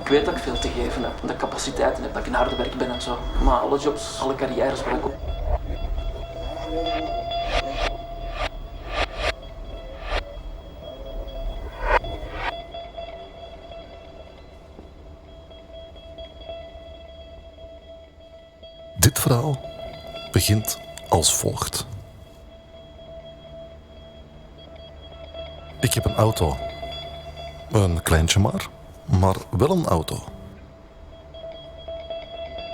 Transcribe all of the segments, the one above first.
Ik weet dat ik veel te geven heb, dat ik capaciteiten heb, dat ik in harde werk ben en zo. Maar alle jobs, alle carrières breken op. Dit verhaal begint als volgt. Ik heb een auto. Een kleintje maar wel een auto.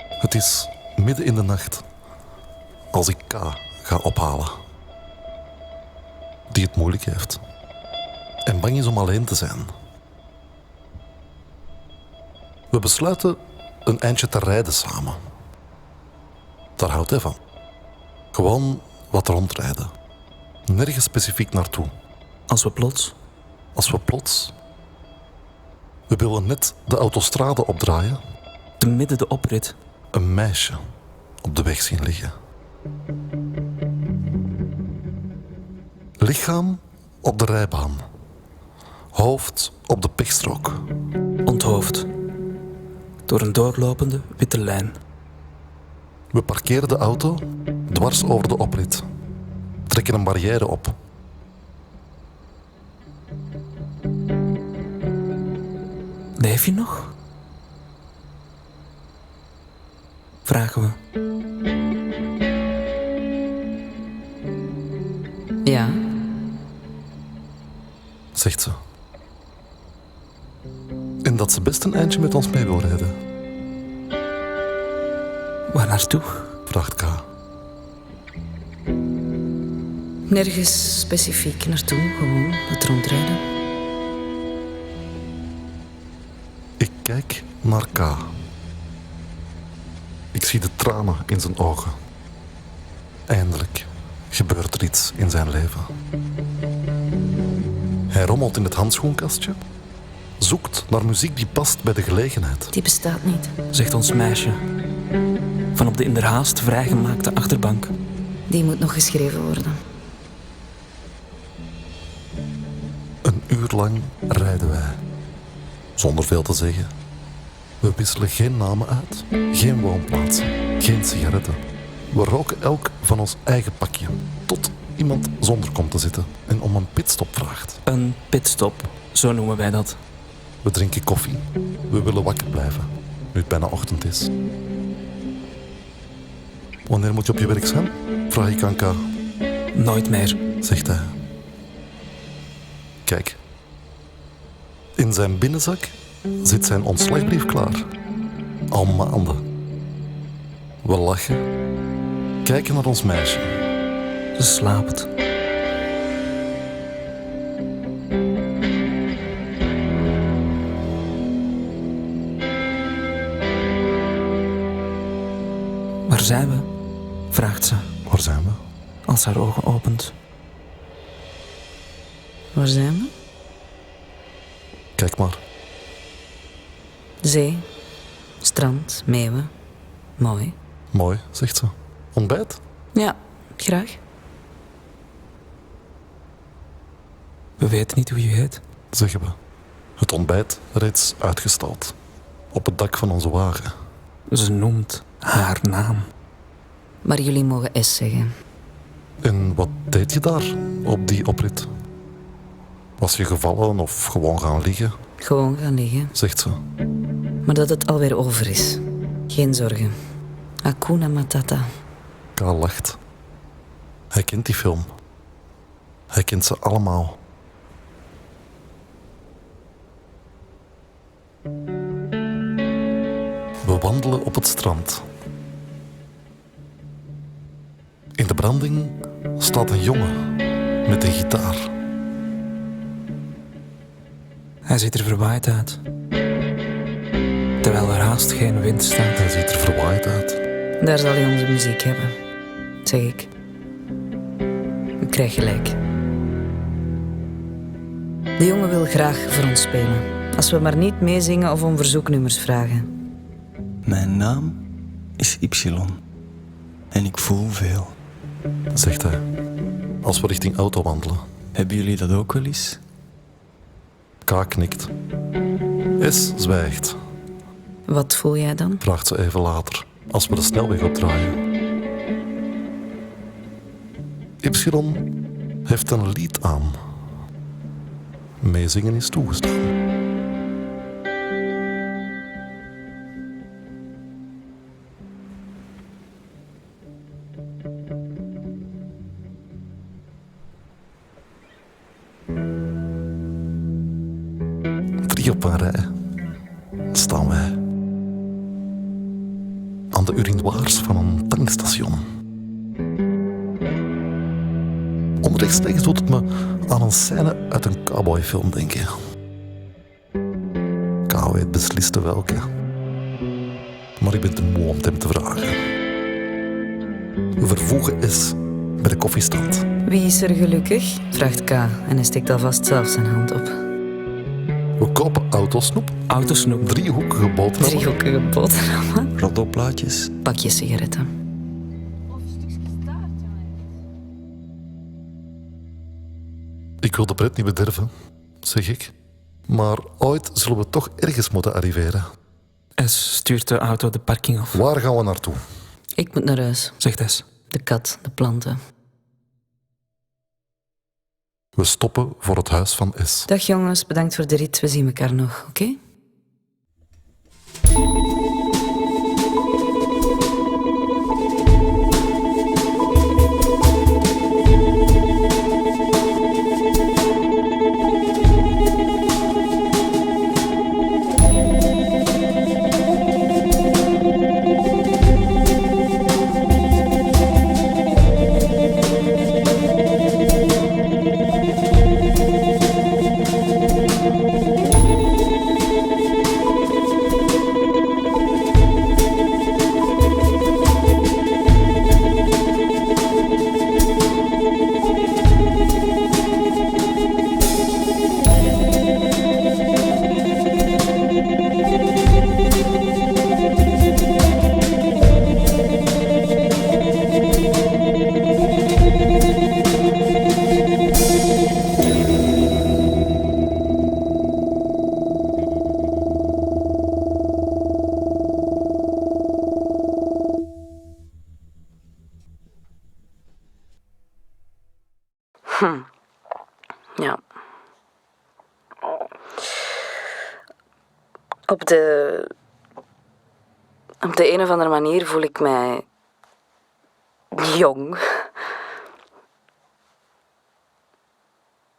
Het is midden in de nacht als ik K ga ophalen. Die het moeilijk heeft. En bang is om alleen te zijn. We besluiten een eindje te rijden samen. Daar houdt hij van. Gewoon wat rondrijden. Nergens specifiek naartoe. Als we plots We willen net de autostrade opdraaien. te midden de oprit. Een meisje op de weg zien liggen. Lichaam op de rijbaan. Hoofd op de pechstrook. Onthoofd. Door een doorlopende witte lijn. We parkeren de auto dwars over de oprit. Trekken een barrière op. Leef je nog? Vragen we. Ja, Zegt ze. En dat ze best een eindje met ons mee wil rijden, Waar naartoe? vraagt K. nergens specifiek naartoe, gewoon het rondrijden. Ik kijk naar K. Ik zie de tranen in zijn ogen. Eindelijk gebeurt er iets in zijn leven. Hij rommelt in het handschoenkastje, zoekt naar muziek die past bij de gelegenheid. Die bestaat niet. Zegt ons meisje. Van op de inderhaast vrijgemaakte achterbank. Die moet nog geschreven worden. Een uur lang rijden wij, zonder veel te zeggen. We wisselen geen namen uit, geen woonplaatsen, geen sigaretten. We roken elk van ons eigen pakje, tot iemand zonder komt te zitten en om een pitstop vraagt. Een pitstop, zo noemen wij dat. We drinken koffie. We willen wakker blijven, nu het bijna ochtend is. Wanneer moet je op je werk zijn? Vraag ik aan K. Nooit meer. Zegt hij. Kijk. In zijn binnenzak zit zijn ontslagbrief klaar. Al maanden. We lachen. Kijken naar ons meisje. Ze slaapt. Waar zijn we? Vraagt ze, Waar zijn we? als haar ogen opent. Waar zijn we? Kijk maar. Zee, strand, meeuwen. Mooi. Mooi, zegt ze. Ontbijt? Ja, graag. We weten niet hoe je heet. Zeggen we. Het ontbijt reeds uitgestald. Op het dak van onze wagen. Ze noemt haar naam. Maar jullie mogen S zeggen. En wat deed je daar op die oprit? Was je gevallen of gewoon gaan liggen? Gewoon gaan liggen. Zegt ze. Maar dat het alweer over is. Geen zorgen. Hakuna Matata. K lacht. Hij kent die film. Hij kent ze allemaal. We wandelen op het strand. In de branding staat een jongen met een gitaar. Hij ziet er verwaaid uit. Terwijl er haast geen wind staat. Hij ziet er verwaaid uit. Daar zal hij onze muziek hebben. Zeg ik. U krijgt gelijk. De jongen wil graag voor ons spelen. Als we maar niet meezingen of om verzoeknummers vragen. Mijn naam is Y. En ik voel veel. Zegt hij, als we richting auto wandelen. Hebben jullie dat ook wel eens? K knikt. S zwijgt Wat voel jij dan? vraagt ze even later, als we de snelweg opdraaien. Y heeft een lied aan. Meezingen is toegestaan. Drie op een rij staan wij aan de urinoirs van een tankstation. Onrechtstreeks doet het me aan een scène uit een cowboyfilm denken. K weet besliste welke. Maar ik ben te moe om het hem te vragen. We vervoegen S bij de koffiestand. Wie is er gelukkig? Vraagt K en hij steekt alvast zelf zijn hand op. We kopen autosnoep, Autosnoep. driehoekige boterhammen, Driehoekige boterhammen. Roddelplaatjes. Pakje sigaretten. Ik wil de pret niet bederven, zeg ik. Maar ooit zullen we toch ergens moeten arriveren. S stuurt de auto de parking af. Waar gaan we naartoe? Ik moet naar huis. Zegt S. De kat, de planten. We stoppen voor het huis van S. Dag jongens, bedankt voor de rit. We zien elkaar nog, oké? Ja. Op de een of andere manier voel ik mij jong.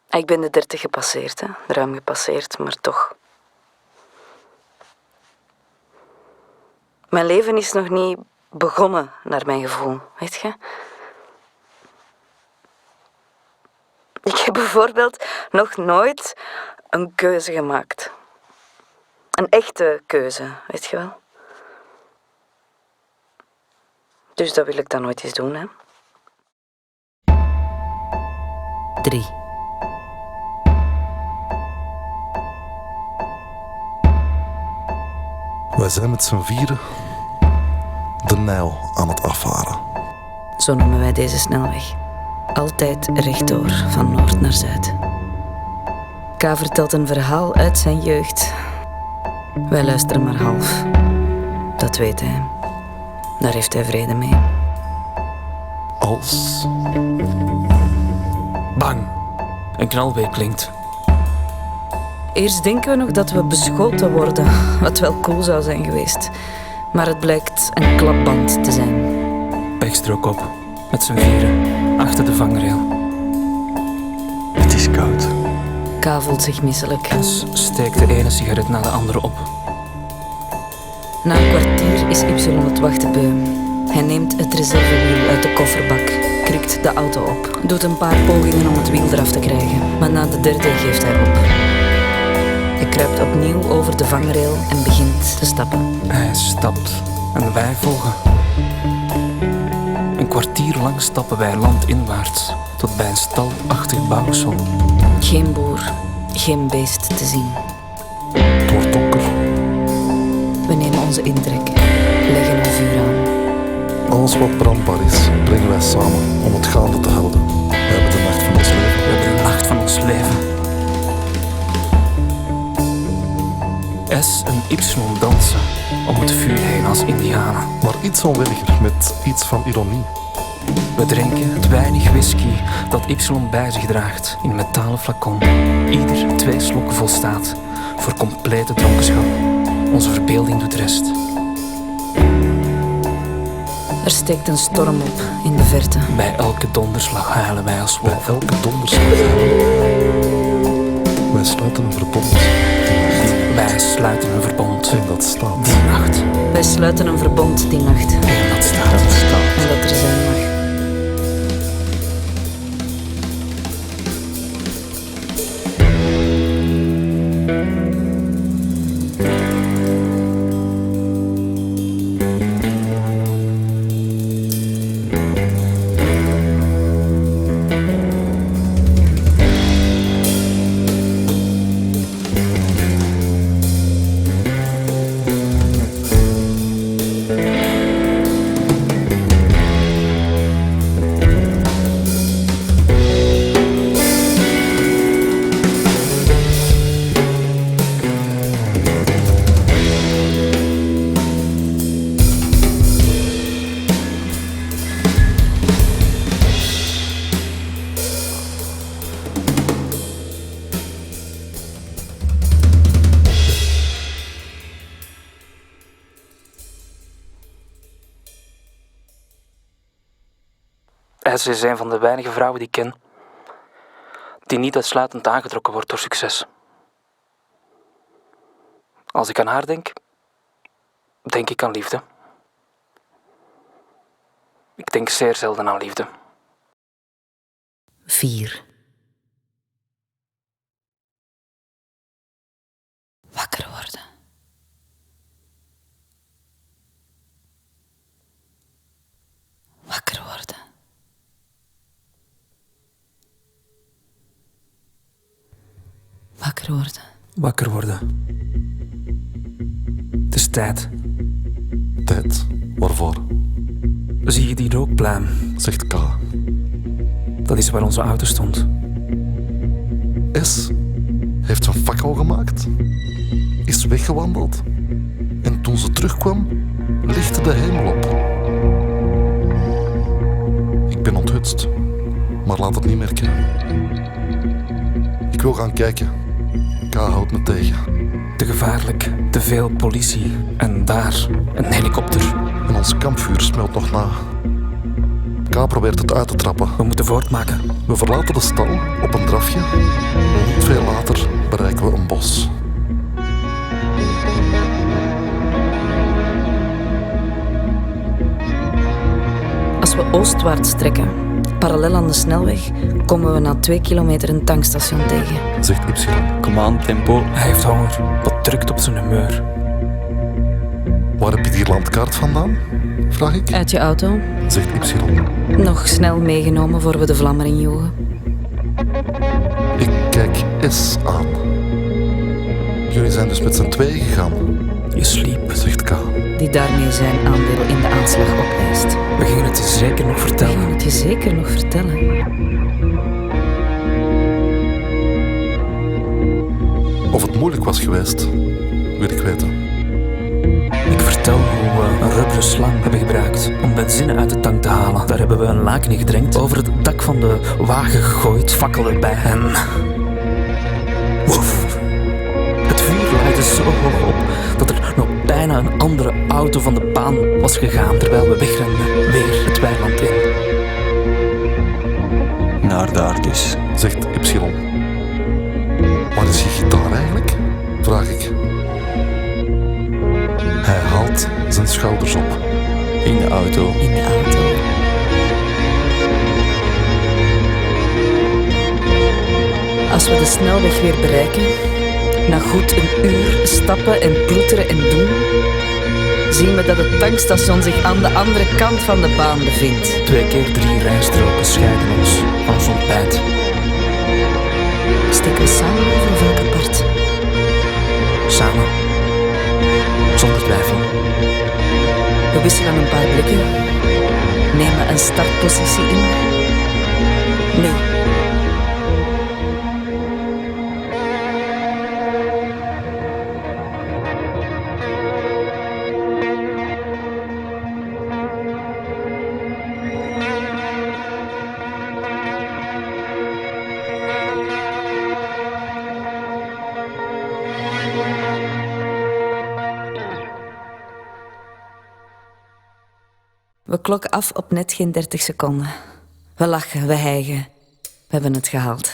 Ik ben de 30 gepasseerd, hè. Ruim gepasseerd, maar toch. Mijn leven is nog niet begonnen, naar mijn gevoel, weet je? Ik heb bijvoorbeeld nog nooit een keuze gemaakt. Een echte keuze, weet je wel? Dus dat wil ik dan nooit eens doen, hè? 3. Wij zijn met z'n vieren de Nijl aan het afvaren. Zo noemen wij deze snelweg. Altijd rechtdoor, van noord naar zuid. K vertelt een verhaal uit zijn jeugd. Wij luisteren maar half. Dat weet hij. Daar heeft hij vrede mee. Als Bang. Een knalbeek klinkt. Eerst denken we nog dat we beschoten worden, wat wel cool zou zijn geweest. Maar het blijkt een klapband te zijn. Pechstrook op. Met z'n vieren. Achter de vangrail. Het is koud. K voelt zich misselijk. S steekt de ene sigaret na de andere op. Na een kwartier is Y het wachten beu. Hij neemt het reservewiel uit de kofferbak, krikt de auto op, doet een paar pogingen om het wiel eraf te krijgen, maar na de derde geeft hij op. Hij kruipt opnieuw over de vangrail en begint te stappen. Hij stapt en wij volgen. Een kwartier lang stappen wij landinwaarts, tot bij een stalachtig bouwsel. Geen boer, geen beest te zien. het wordt donker, We nemen onze intrek, leggen een vuur aan. alles wat brandbaar is, brengen wij samen om het gaande te houden. We hebben de nacht van ons leven. We hebben de nacht van ons leven. S en Y dansen om het vuur heen als indianen. Maar iets onwilliger, met iets van ironie. We drinken het weinig whisky dat Y bij zich draagt in een metalen flacon. Ieder 2 slokken volstaat voor complete dronkenschap. Onze verbeelding doet rest. Er steekt een storm op in de verte. Bij elke donderslag huilen wij als Bij wolven. elke donderslag. Wij sluiten een verbond. Wij sluiten een verbond. En dat staat. Die nacht. Wij sluiten een verbond die nacht. En dat staat. En dat er zijn mag. S is een van de weinige vrouwen die ik ken die niet uitsluitend aangetrokken wordt door succes. Als ik aan haar denk, denk ik aan liefde. Ik denk zeer zelden aan liefde. 4. Wakker worden. Wakker worden. Wakker worden. Wakker worden. Het is tijd. Tijd. Waarvoor? Zie je die rookpluim? Zegt K. Dat is waar onze auto stond. S heeft zijn fakkel gemaakt, is weggewandeld en toen ze terugkwam, lichtte de hemel op. Ik ben onthutst, maar laat het niet merken. Ik wil gaan kijken. K houdt me tegen. Te gevaarlijk, te veel politie en daar een helikopter. En ons kampvuur smelt nog na. K probeert het uit te trappen. We moeten voortmaken. We verlaten de stal op een drafje. Niet veel later bereiken we een bos. Als we oostwaarts trekken, parallel aan de snelweg, komen we na 2 kilometer een tankstation tegen. Zegt Y. Kom aan, tempo. Hij heeft honger. Dat drukt op zijn humeur. Waar heb je die landkaart vandaan? Vraag ik. Uit je auto, Zegt Y. nog snel meegenomen voor we de vlammer injoegen. Ik kijk S aan. Jullie zijn dus met z'n tweeën gegaan, Je sliep. zegt K. Die daarmee zijn aandeel in de aanslag opeist. We gingen het je zeker nog Ik vertellen. ga het je zeker nog vertellen. Of het moeilijk was geweest, wil ik weten. Ik vertel hoe we een rubberen slang hebben gebruikt om benzine uit de tank te halen. Daar hebben we een laken in gedrenkt, over het dak van de wagen gegooid, fakkel erbij en... Woef! Het vuur laaide zo hoog op dat er nog bijna een andere auto van de baan was gegaan terwijl we wegrenden, weer het weiland in. Naar daar dus. Zegt Y. Waar is je gitaar eigenlijk? Vraag ik. Hij haalt zijn schouders op. In de auto. In de auto. Als we de snelweg weer bereiken, na goed een uur stappen en ploeteren en doen, zien we dat het tankstation zich aan de andere kant van de baan bevindt. 2 keer 3 rijstroken scheiden ons van ons ontbijt. Steken we samen over of elk apart? Samen. Zonder twijfel. We wisselen een paar blikken, nemen een startpositie in. Nee. We klokken af op net geen 30 seconden. We lachen, we hijgen. We hebben het gehaald.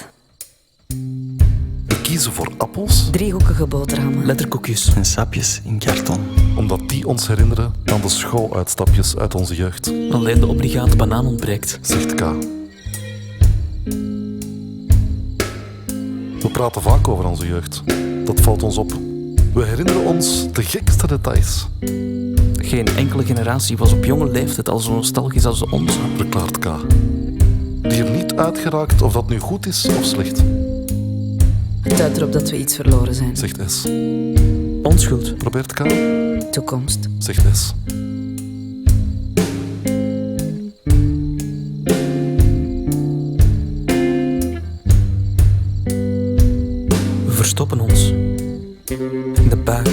We kiezen voor appels, Driehoekige boterhammen. Letterkoekjes. En sapjes in karton. omdat die ons herinneren aan de schooluitstapjes uit onze jeugd, Alleen de obligate banaan ontbreekt. zegt K. We praten vaak over onze jeugd. Dat valt ons op. We herinneren ons de gekste details, Geen enkele generatie was op jonge leeftijd al zo nostalgisch als de onze. verklaart K. Die er niet uitgeraakt of dat nu goed is of slecht, Het duidt erop dat we iets verloren zijn. zegt S. Onschuld. Probeert K, Toekomst. zegt S. We verstoppen ons. In de buik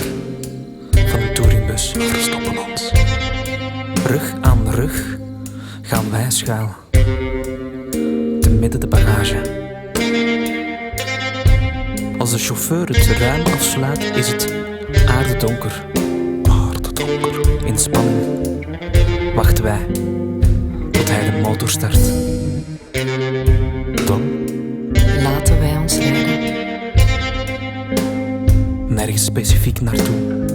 van de touringbus. Verstoppen ons. Rug aan rug gaan wij schuil. Te midden de bagage. Als de chauffeur het ruim afsluit, is het aardedonker. Aardedonker. In spanning wachten wij tot hij de motor start. Dan Laten wij ons leiden. Nergens specifiek naartoe.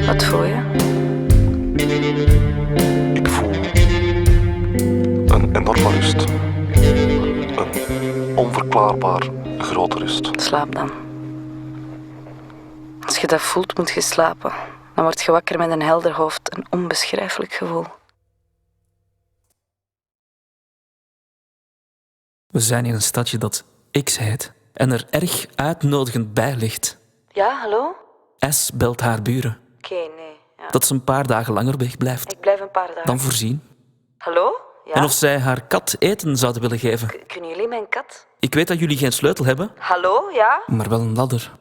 Wat voel je? ik voel een enorme rust. Een onverklaarbaar grote rust. Slaap dan. Als je dat voelt, moet je slapen. Dan word je wakker met een helder hoofd. Een onbeschrijfelijk gevoel. We zijn in een stadje dat X heet en er erg uitnodigend bij ligt. Ja, hallo? S belt haar buren Oké, nee. Ja. dat ze een paar dagen langer wegblijft Ik blijf een paar dagen. dan voorzien. Hallo? Ja? En of zij haar kat eten zouden willen geven. Kunnen jullie mijn kat? Ik weet dat jullie geen sleutel hebben, Hallo? Ja? maar wel een ladder.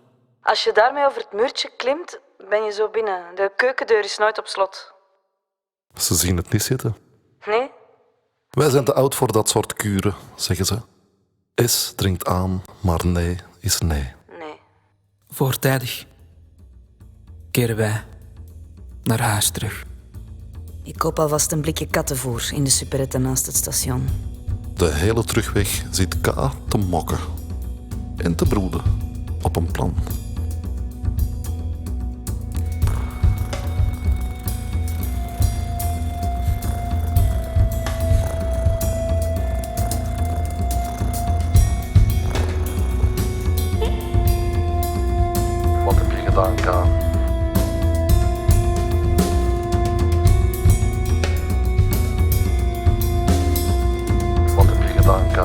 Als je daarmee over het muurtje klimt, ben je zo binnen. De keukendeur is nooit op slot. Ze zien het niet zitten. Nee? Wij zijn te oud voor dat soort kuren, zeggen ze. S dringt aan, maar nee is nee. Nee. Voortijdig keren wij naar huis terug. Ik koop alvast een blikje kattenvoer in de supérette naast het station. De hele terugweg zit K te mokken en te broeden op een plan. Wat heb je gedaan, K? Wat heb je gedaan, K?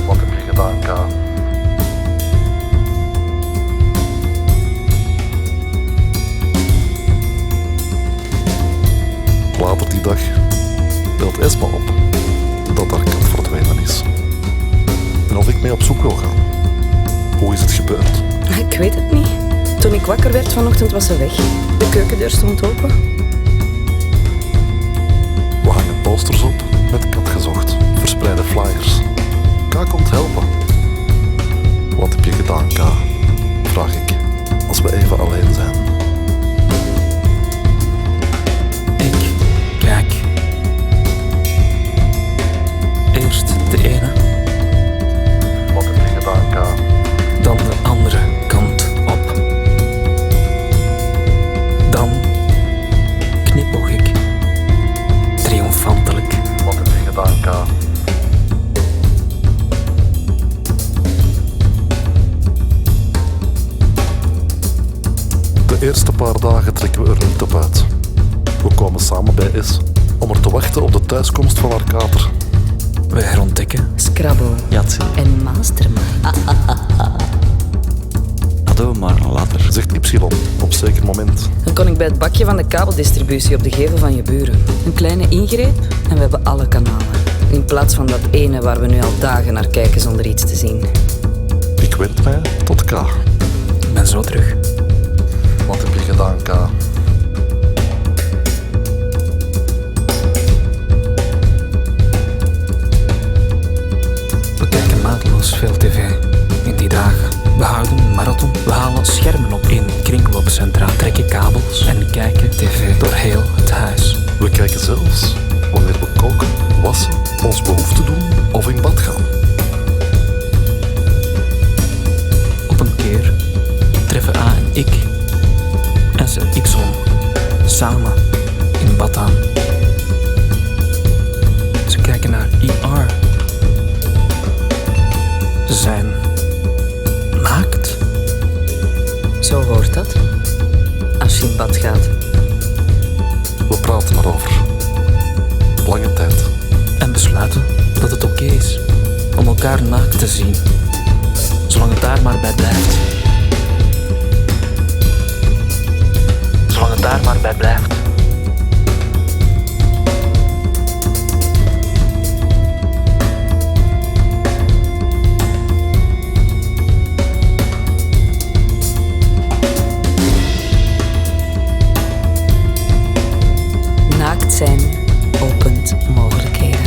Wat heb je gedaan, K? Later die dag belt Esma op dat haar kat verdwenen is. En of ik mee op zoek wil gaan. Hoe is het gebeurd? Ik weet het niet. Toen ik wakker werd vanochtend was ze weg. De keukendeur stond open. We hangen posters op met kat gezocht, verspreide flyers. K komt helpen. Wat heb je gedaan, K? Vraag ik, als we even alleen zijn. Ik kijk eerst de ene, Wat heb je gedaan, K? dan de andere kant op. Dan knipoog ik triomfantelijk. Wat heb je gedaan, K? De eerste paar dagen trekken we er niet op uit. We komen samen bij S om er te wachten op de thuiskomst van haar kater. Wij herontdekken Scrabble Yahtzee. en Mastermind. Hadden we maar een ladder. Zegt Y op zeker moment. Dan kon ik bij het bakje van de kabeldistributie op de gevel van je buren. Een kleine ingreep en we hebben alle kanalen. In plaats van dat ene waar we nu al dagen naar kijken zonder iets te zien. Ik wend mij tot K. Ik ben zo terug. Wat heb je gedaan, K? radiocentra, trekken kabels en kijken tv door heel het huis. We kijken zelfs wanneer we koken, wassen, ons behoefte doen of in bad gaan. Op een keer treffen A en ik en cel Y samen in bad aan. Ze kijken naar IR. Ze zijn naakt. Zo hoort dat. Als je in bad gaat. We praten erover. Lange tijd. En besluiten dat het oké is om elkaar naakt te zien. Zolang het daar maar bij blijft. Zolang het daar maar bij blijft. Naakt zijn opent mogelijkheden.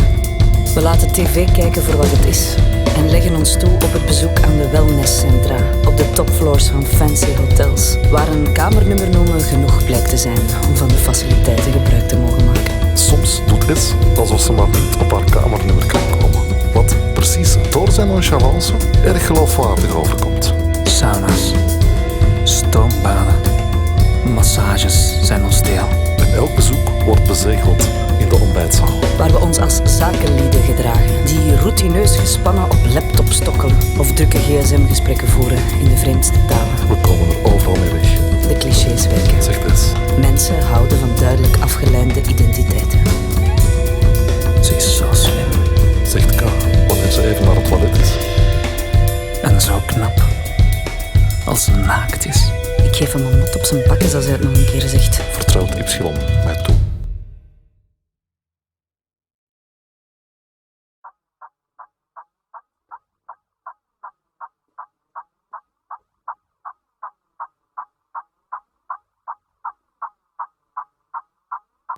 We laten tv kijken voor wat het is en leggen ons toe op het bezoek aan de wellnesscentra op de topfloors van fancy hotels, waar een kamernummer noemen genoeg blijkt te zijn om van de faciliteiten gebruik te mogen maken. Soms doet S alsof ze maar niet op haar kamernummer kan komen. Wat precies door zijn nonchalance erg geloofwaardig overkomt. Sauna's, stoombaden, massages zijn ons deel. En elk bezoek wordt bezegeld in de ontbijtzaal. Waar we ons als zakenlieden gedragen, die routineus gespannen op laptop stokkelen of drukke gsm-gesprekken voeren in de vreemdste talen. We komen er overal mee weg, De clichés werken. zegt S. Mensen houden van duidelijk afgeleide identiteiten. Ze is zo slim Zegt K wanneer ze even naar het toilet is. en zo knap als ze naakt is. Ik geef hem een mot op zijn pakken als hij het nog een keer zegt. Vertrouwt Y mij toe.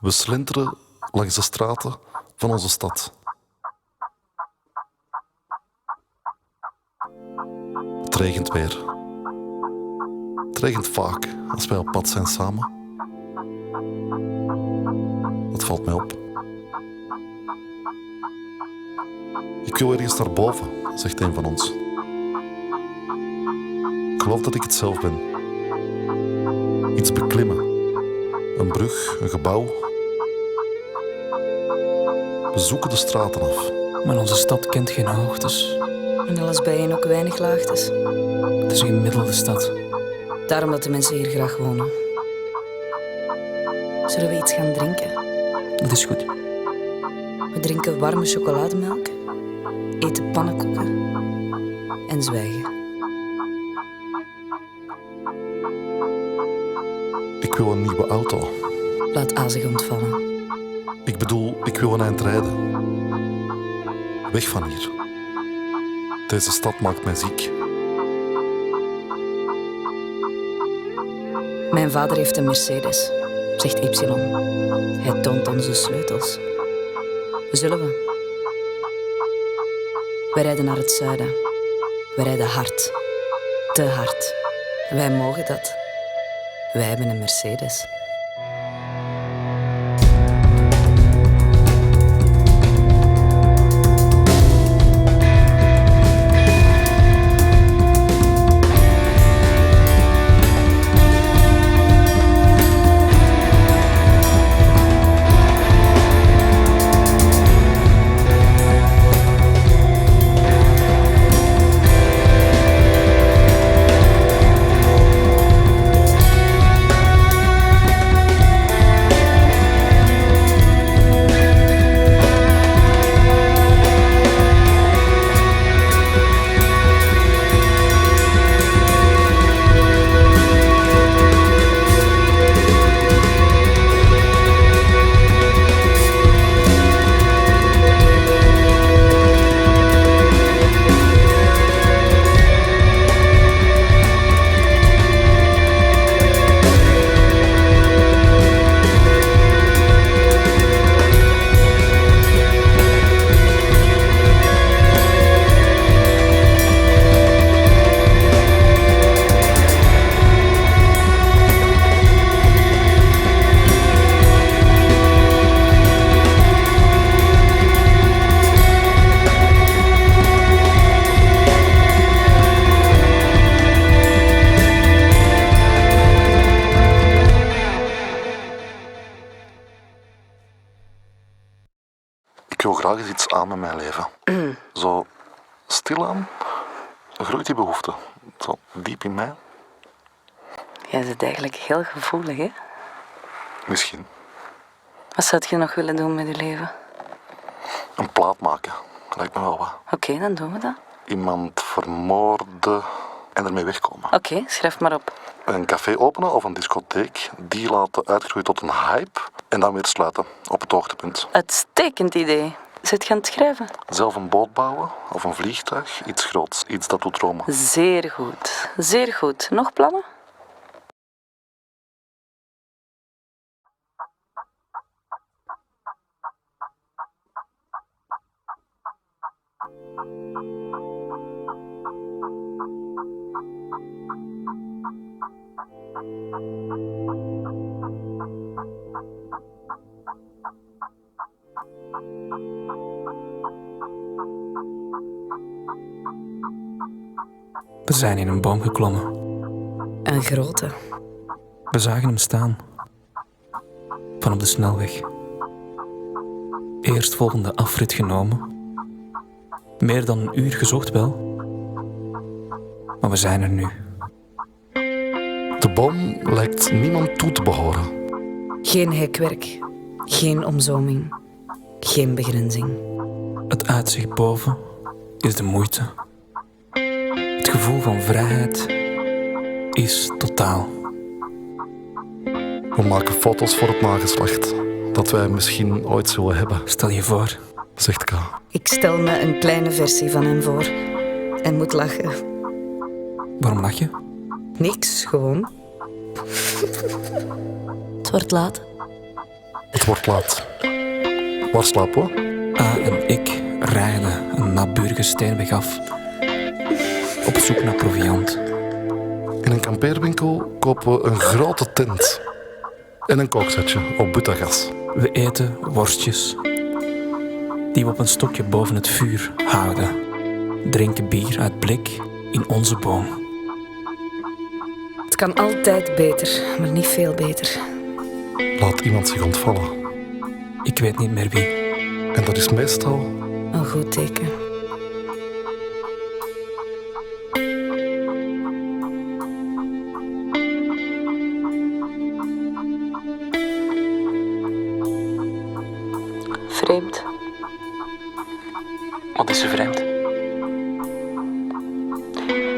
We slenteren langs de straten van onze stad. Het regent weer. Het regent vaak als wij op pad zijn samen. Dat valt mij op. Ik wil ergens naar boven, zegt een van ons. Ik geloof dat ik het zelf ben. Iets beklimmen. Een brug, een gebouw. We zoeken de straten af. Maar onze stad kent geen hoogtes. En alles bijeen ook weinig laagtes. Het is een gemiddelde stad. Daarom dat de mensen hier graag wonen. Zullen we iets gaan drinken? Dat is goed. We drinken warme chocolademelk, eten pannenkoeken en zwijgen. Ik wil een nieuwe auto. Laat A zich ontvallen. Ik bedoel, ik wil een eind rijden. Weg van hier. Deze stad maakt mij ziek. Mijn vader heeft een Mercedes, zegt Y. Hij toont ons de sleutels. Zullen we? Wij rijden naar het zuiden. Wij rijden hard. Te hard. Wij mogen dat. Wij hebben een Mercedes. wil graag eens iets aan met mijn leven. Zo stilaan groeit die behoefte. Zo diep in mij. Jij bent eigenlijk heel gevoelig, hè? Misschien Wat zou je nog willen doen met je leven? een plaat maken. Lijkt me wel wat. Oké, dan doen we dat. Iemand vermoorden en ermee wegkomen. Oké, schrijf maar op. Een café openen of een discotheek, die laten uitgroeien tot een hype en dan weer sluiten op het hoogtepunt. Uitstekend idee. Zit je aan het schrijven? Zelf een boot bouwen of een vliegtuig, iets groots, iets dat doet dromen. Zeer goed. Zeer goed. Nog plannen? We zijn in een boom geklommen. Een grote. We zagen hem staan. Van op de snelweg. Eerstvolgende afrit genomen. Meer dan een uur gezocht wel. Maar we zijn er nu. De boom lijkt niemand toe te behoren. Geen hekwerk. Geen omzoming. Geen begrenzing. Het uitzicht boven is de moeite. Het gevoel van vrijheid is totaal. We maken foto's voor het nageslacht dat wij misschien ooit zullen hebben, Stel je voor, zegt K. Ik stel me een kleine versie van hem voor. En moet lachen. waarom lach je? Niks, gewoon. Het wordt laat. Het wordt laat. Waar slapen we? A en ik rijden een naburige steenweg af. Op zoek naar proviand. In een kampeerwinkel kopen we een grote tent. En een kooksetje op butagas. We eten worstjes. Die we op een stokje boven het vuur houden. Drinken bier uit blik in onze boom. Het kan altijd beter, maar niet veel beter. Laat iemand zich ontvallen. Ik weet niet meer wie. En dat is meestal Een goed teken. Vreemd. Wat is er vreemd?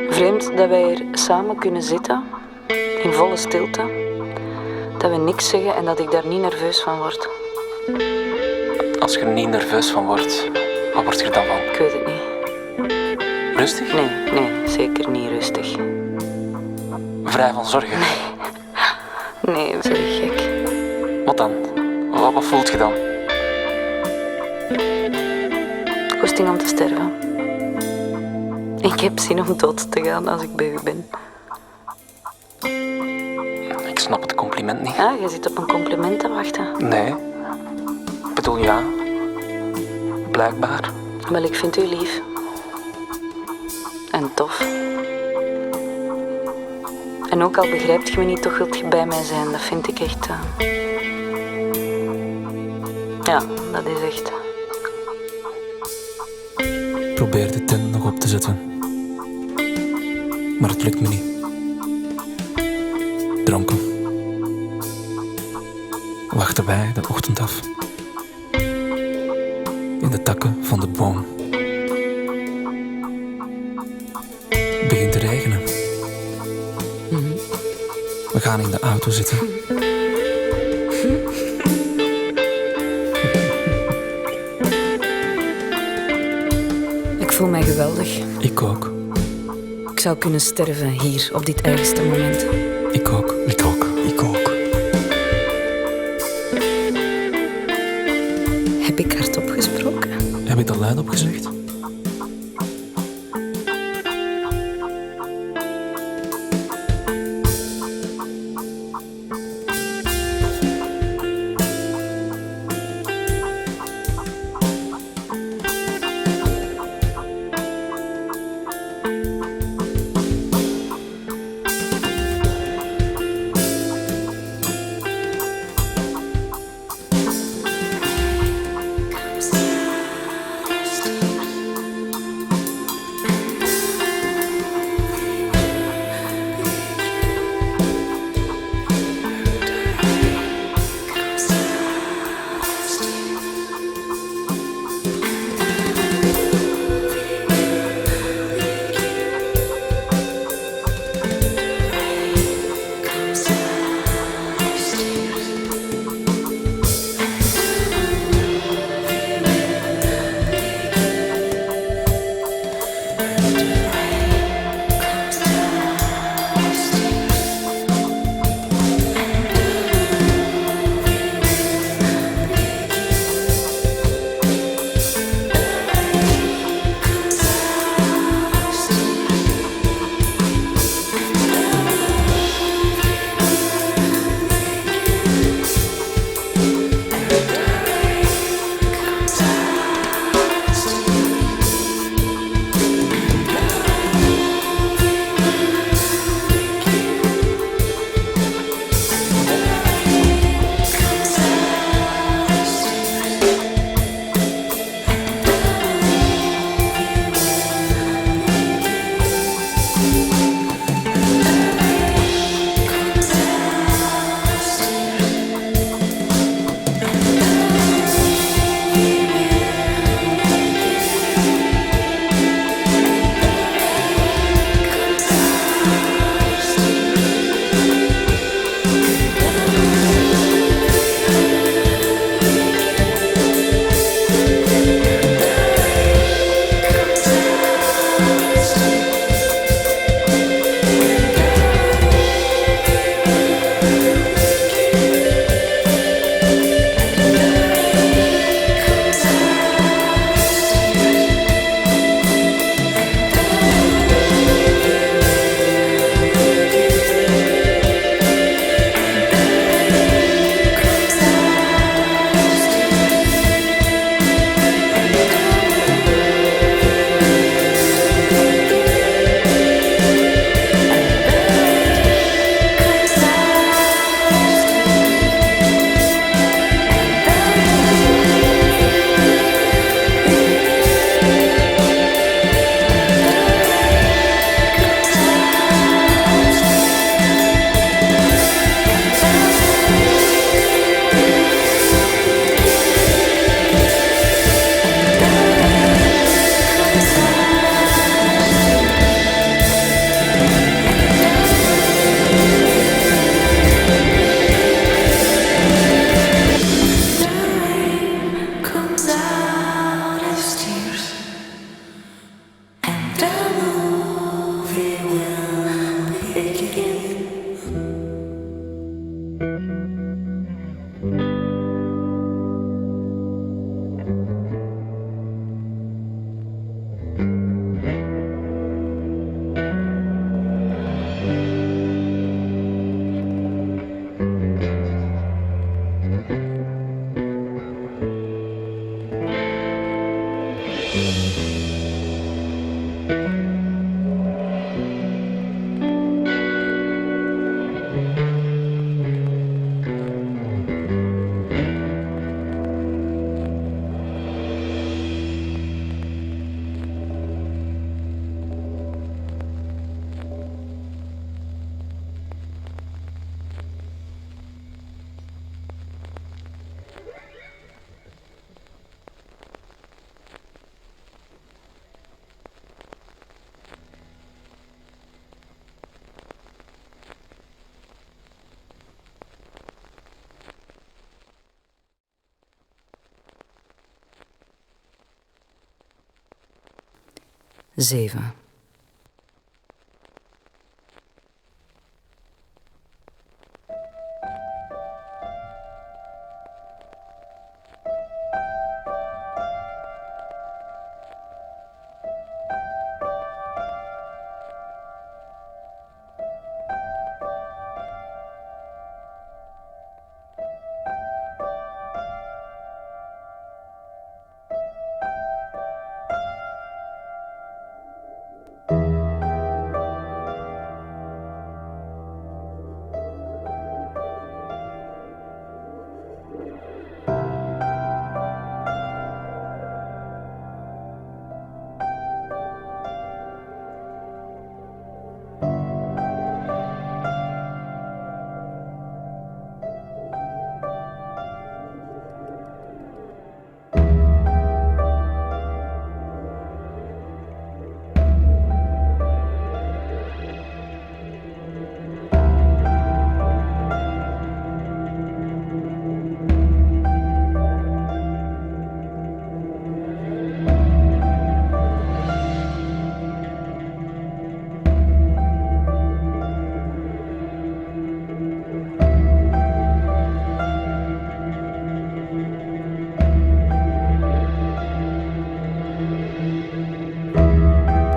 Vreemd dat wij hier samen kunnen zitten, in volle stilte. Dat we niks zeggen en dat ik daar niet nerveus van word. Als je er niet nerveus van wordt, wat word je er dan van? Ik weet het niet. Rustig? Nee, zeker niet rustig. Vrij van zorgen? Nee, sorry, gek. Wat dan? Wat voelt je dan? Goesting om te sterven. Ik heb zin om dood te gaan als ik bij u ben. Ik snap het compliment niet. Ah, je zit op een compliment te wachten. Nee. Ik bedoel ja. Blijkbaar. Wel, ik vind u lief. En tof. En ook al begrijpt je me niet, toch wilt je bij mij zijn. Dat vind ik echt... Ja, dat is echt... Ik probeer de tent nog op te zetten. Maar het lukt me niet. Dronken. Wachten wij de ochtend af. In de takken van de boom. Het begint te regenen. We gaan in de auto zitten. Ik voel mij geweldig. Ik ook. Ik zou kunnen sterven hier, op dit ergste moment. Ik ook. ik ook. Ik ook. Heb ik hardop gesproken? Heb ik dat luid opgezegd? 7.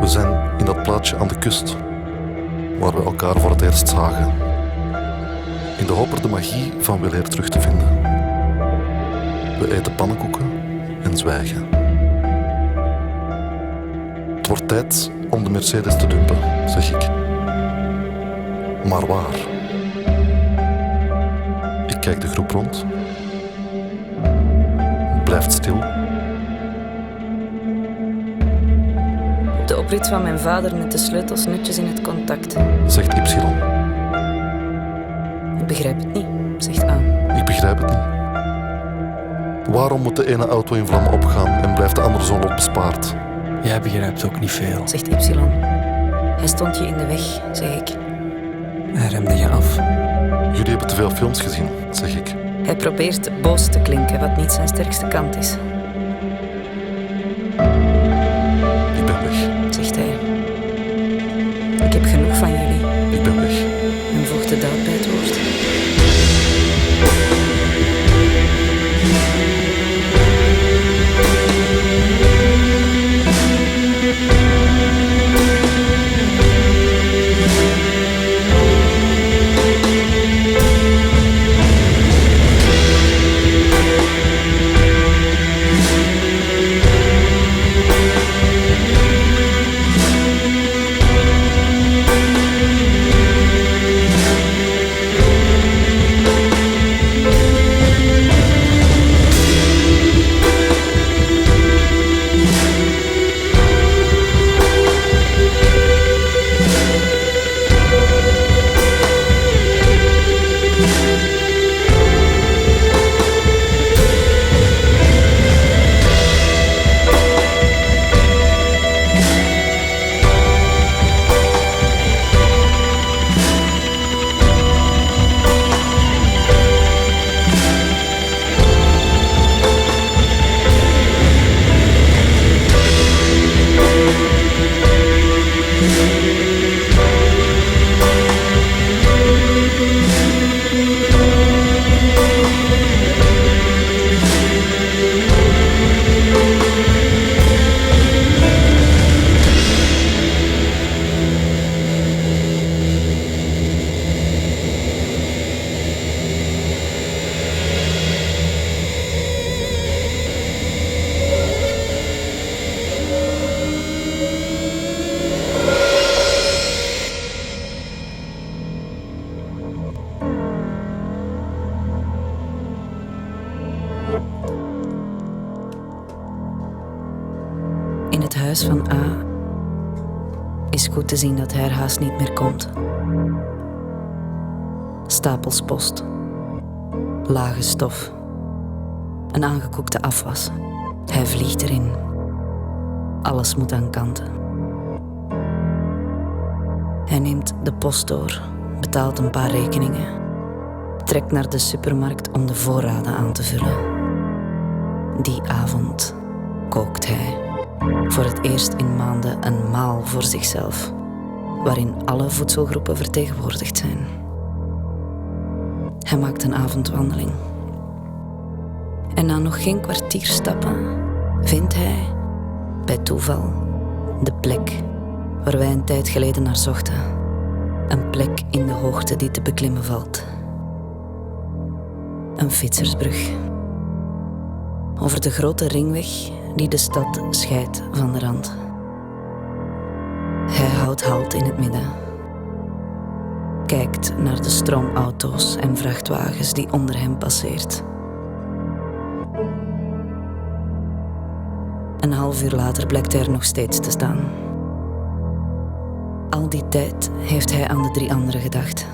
We zijn in dat plaatsje aan de kust, waar we elkaar voor het eerst zagen. In de hoop er de magie van weleer terug te vinden. We eten pannenkoeken en zwijgen. Het wordt tijd om de Mercedes te dumpen, zeg ik. Maar waar? Ik kijk de groep rond. Het blijft stil. De oprit van mijn vader met de sleutels netjes in het contact. Zegt Y. Ik begrijp het niet, zegt A. Ik begrijp het niet. Waarom moet de ene auto in vlammen opgaan en blijft de andere zo lot bespaard? Jij begrijpt ook niet veel. Zegt Y. Hij stond je in de weg, zeg ik. Hij remde je af. Jullie hebben te veel films gezien, zeg ik. Hij probeert boos te klinken, wat niet zijn sterkste kant is. Ik ben weg. Zegt hij. Ik heb genoeg van jullie. Ik ben weg. En voegt de daad bij het woord. huis van A is goed te zien dat hij er haast niet meer komt. Stapels post. Lage stof. Een aangekookte afwas. Hij vliegt erin. Alles moet aan kanten. Hij neemt de post door, betaalt een paar rekeningen, trekt naar de supermarkt om de voorraden aan te vullen. Die avond kookt hij voor het eerst in maanden een maal voor zichzelf, waarin alle voedselgroepen vertegenwoordigd zijn. Hij maakt een avondwandeling. En na nog geen kwartier stappen vindt hij, bij toeval, de plek waar wij een tijd geleden naar zochten. Een plek in de hoogte die te beklimmen valt. Een fietsersbrug. Over de grote ringweg die de stad scheidt van de rand. Hij houdt halt in het midden. Kijkt naar de stroom auto's en vrachtwagens die onder hem passeert. Een half uur later blijkt hij er nog steeds te staan. Al die tijd heeft hij aan de 3 anderen gedacht.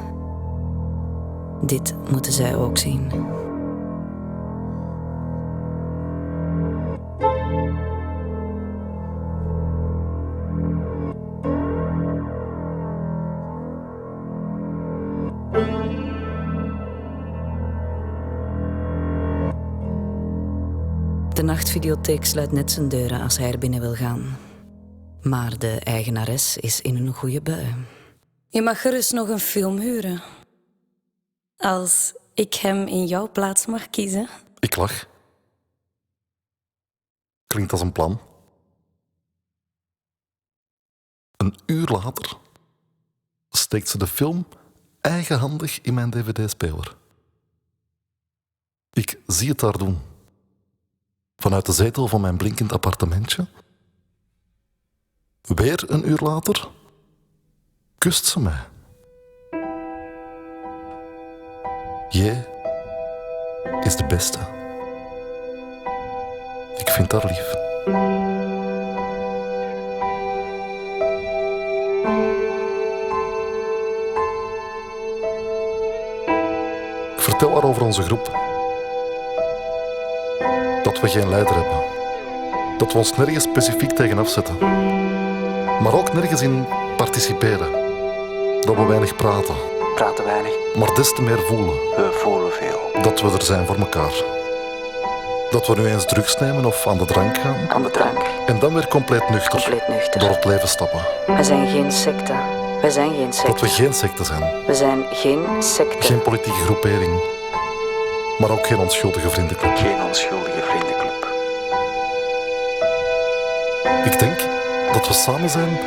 Dit moeten zij ook zien. De nachtvideotheek sluit net zijn deuren als hij er binnen wil gaan. Maar de eigenares is in een goede bui. Je mag gerust nog een film huren. Als ik hem in jouw plaats mag kiezen. Ik lach. Klinkt als een plan. Een uur later steekt ze de film eigenhandig in mijn dvd-speler. Ik zie het haar doen. Vanuit de zetel van mijn blinkend appartementje. Weer een uur later kust ze mij. Jij is de beste. Ik vind haar lief. Ik vertel haar over onze groep. Dat we geen leider hebben. Dat we ons nergens specifiek tegen afzetten. Maar ook nergens in participeren. Dat we weinig praten. Praten weinig. Maar des te meer voelen. We voelen veel. Dat we er zijn voor elkaar. Dat we nu eens drugs nemen of aan de drank gaan. Aan de drank. En dan weer compleet nuchter. Compleet nuchter. Door het leven stappen. We zijn geen secte. We zijn geen secte. Dat we geen secte zijn. We zijn geen secte. Geen politieke groepering. Maar ook geen onschuldige vriendenclub. Geen onschuldige vriendenclub. Ik denk dat we samen zijn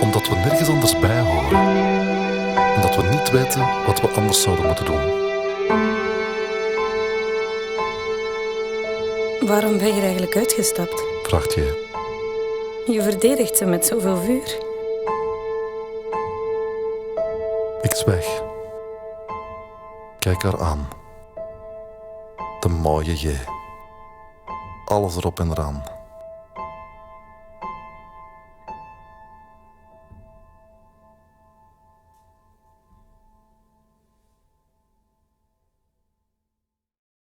omdat we nergens anders bij horen. Omdat we niet weten wat we anders zouden moeten doen. Waarom ben je er eigenlijk uitgestapt? Vraagt je. Je verdedigt ze met zoveel vuur. Ik zwijg. Kijk haar aan. De mooie J. Alles erop en eraan.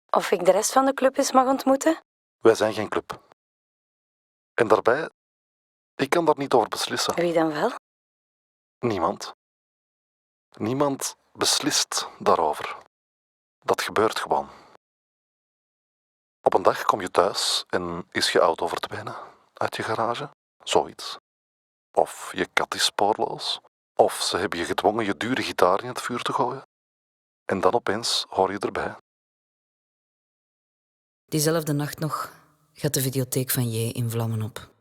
Of ik de rest van de club eens mag ontmoeten? Wij zijn geen club. En daarbij, ik kan daar niet over beslissen. Wie dan wel? Niemand. Niemand beslist daarover. Dat gebeurt gewoon. Op een dag kom je thuis en is je auto verdwenen uit je garage. Zoiets. Of je kat is spoorloos. Of ze hebben je gedwongen je dure gitaar in het vuur te gooien. En dan opeens hoor je erbij. Diezelfde nacht nog gaat de videotheek van J in vlammen op.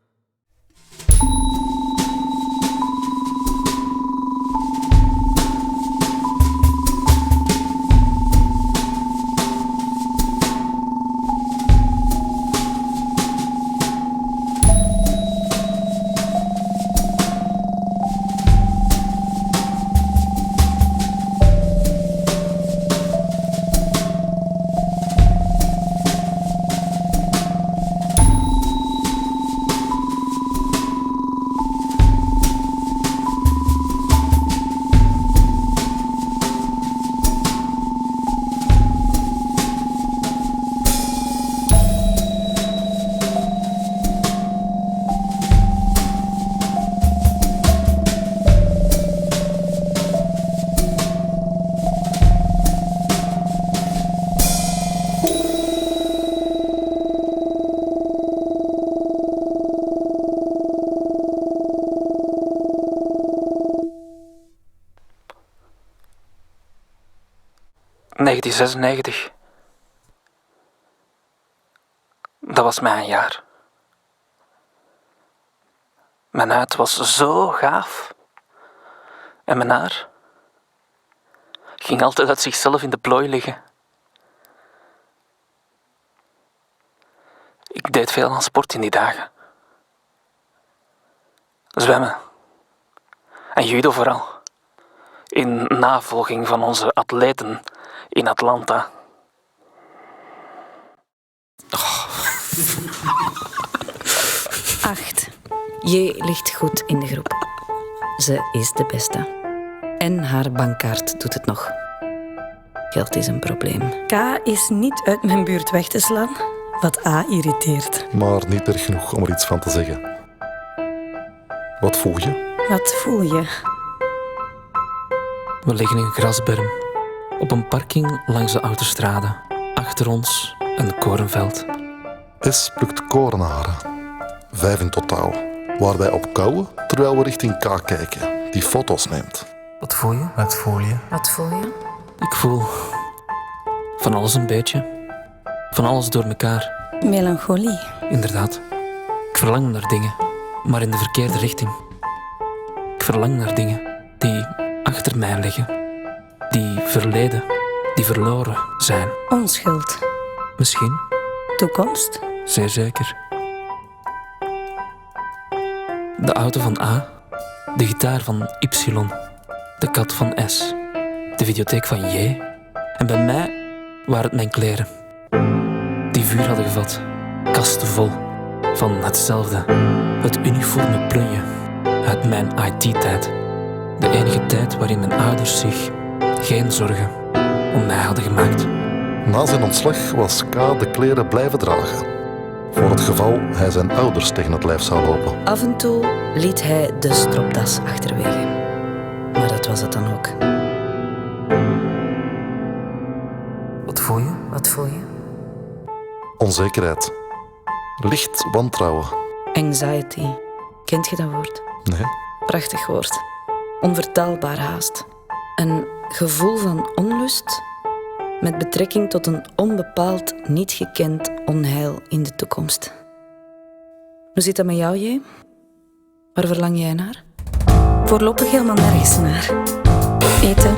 1996. Dat was mijn jaar. Mijn huid was zo gaaf. En mijn haar ging altijd uit zichzelf in de plooi liggen. Ik deed veel aan sport in die dagen. Zwemmen. En judo vooral. In navolging van onze atleten in Atlanta. Acht. J ligt goed in de groep. Ze is de beste. En haar bankkaart doet het nog. Geld is een probleem. K is niet uit mijn buurt weg te slaan, wat A irriteert. Maar niet erg genoeg om er iets van te zeggen. Wat voel je? Wat voel je? We liggen in een grasberm. Op een parking langs de autostrade. Achter ons een korenveld. S plukt korenharen. 5 in totaal. Waar wij op kouwen, terwijl we richting K kijken. Die foto's neemt. Wat voel je? Wat voel je? Wat voel je? Ik voel van alles een beetje. Van alles door elkaar. Melancholie. Inderdaad. Ik verlang naar dingen, maar in de verkeerde richting. Ik verlang naar dingen die achter mij liggen. Die verleden, die verloren zijn. Onschuld. Misschien, Toekomst. zeer zeker. De auto van A, de gitaar van Y, de kat van S, de videotheek van J. En bij mij waren het mijn kleren. Die vuur hadden gevat, kasten vol van hetzelfde. Het uniforme plunje uit mijn IT-tijd. De enige tijd waarin mijn ouders zich geen zorgen om mij hadden gemaakt. Na zijn ontslag was K de kleren blijven dragen. Voor het geval hij zijn ouders tegen het lijf zou lopen. Af en toe liet hij de stropdas achterwege. Maar dat was het dan ook. Wat voel je? Wat voel je? Onzekerheid. Licht wantrouwen. Anxiety. Kent je dat woord? Nee. Prachtig woord. Onvertaalbaar haast. Een gevoel van onlust met betrekking tot een onbepaald, niet gekend onheil in de toekomst. Hoe zit dat met jou, J? Waar verlang jij naar? Voorlopig helemaal nergens naar. Eten,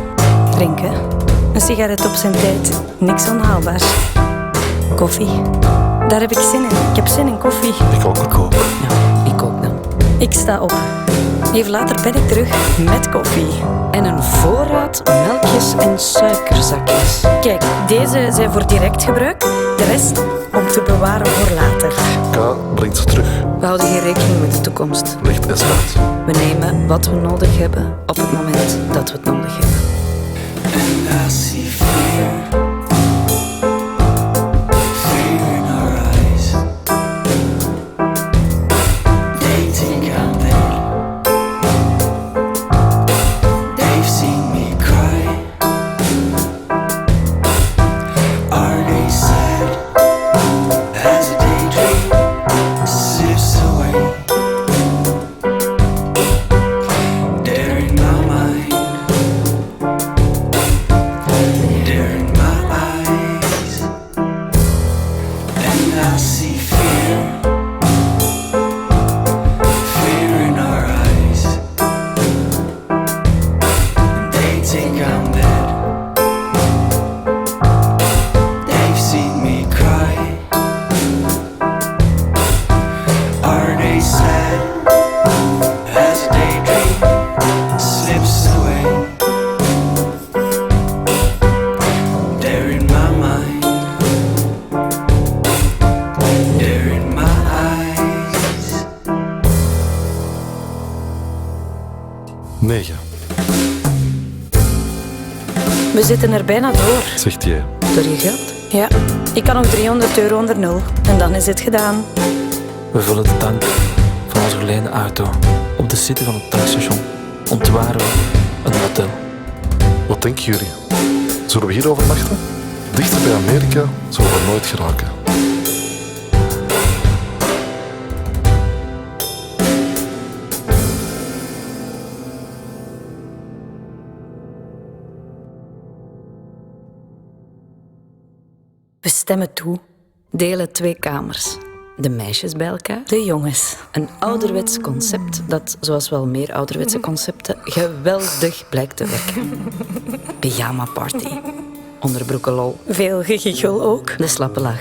drinken, een sigaret op zijn tijd, niks onhaalbaars. Koffie, daar heb ik zin in. Ik heb zin in koffie. Ik ook. Ja, ik ook dan. Ik sta op. Even later ben ik terug met koffie. En een voorraad melkjes en suikerzakjes. Kijk, deze zijn voor direct gebruik, de rest om te bewaren voor later. K brengt ze terug. We houden geen rekening met de toekomst. Legt S uit. We nemen wat we nodig hebben op het moment dat we het nodig hebben. And I see fear. Fear in our eyes. They think I'm dead. They've seen me cry. Are they sad? As a daydream slips away. They're in my mind. They're in my eyes. And I see fear. Fear in our eyes. They think I'm dead. They've seen me cry. Are they sad? As a daydream slips away. They're in my mind. They're in my eyes. 9, We zitten er bijna door. zegt J. Door je geld? Ja, ik kan nog €300 onder nul. En dan is het gedaan. We vullen de tank van onze geleende auto. Op de city van het tankstation ontwaren we een hotel. Wat denken jullie? Zullen we hier overnachten? Dichter bij Amerika zullen we nooit geraken. We stemmen toe. Delen 2 kamers. De meisjes bij elkaar. De jongens. Een ouderwets concept dat, zoals wel meer ouderwetse concepten, geweldig blijkt te werken. Pyjama party. Onderbroeken lol. Veel gegichel ook. De slappe lach.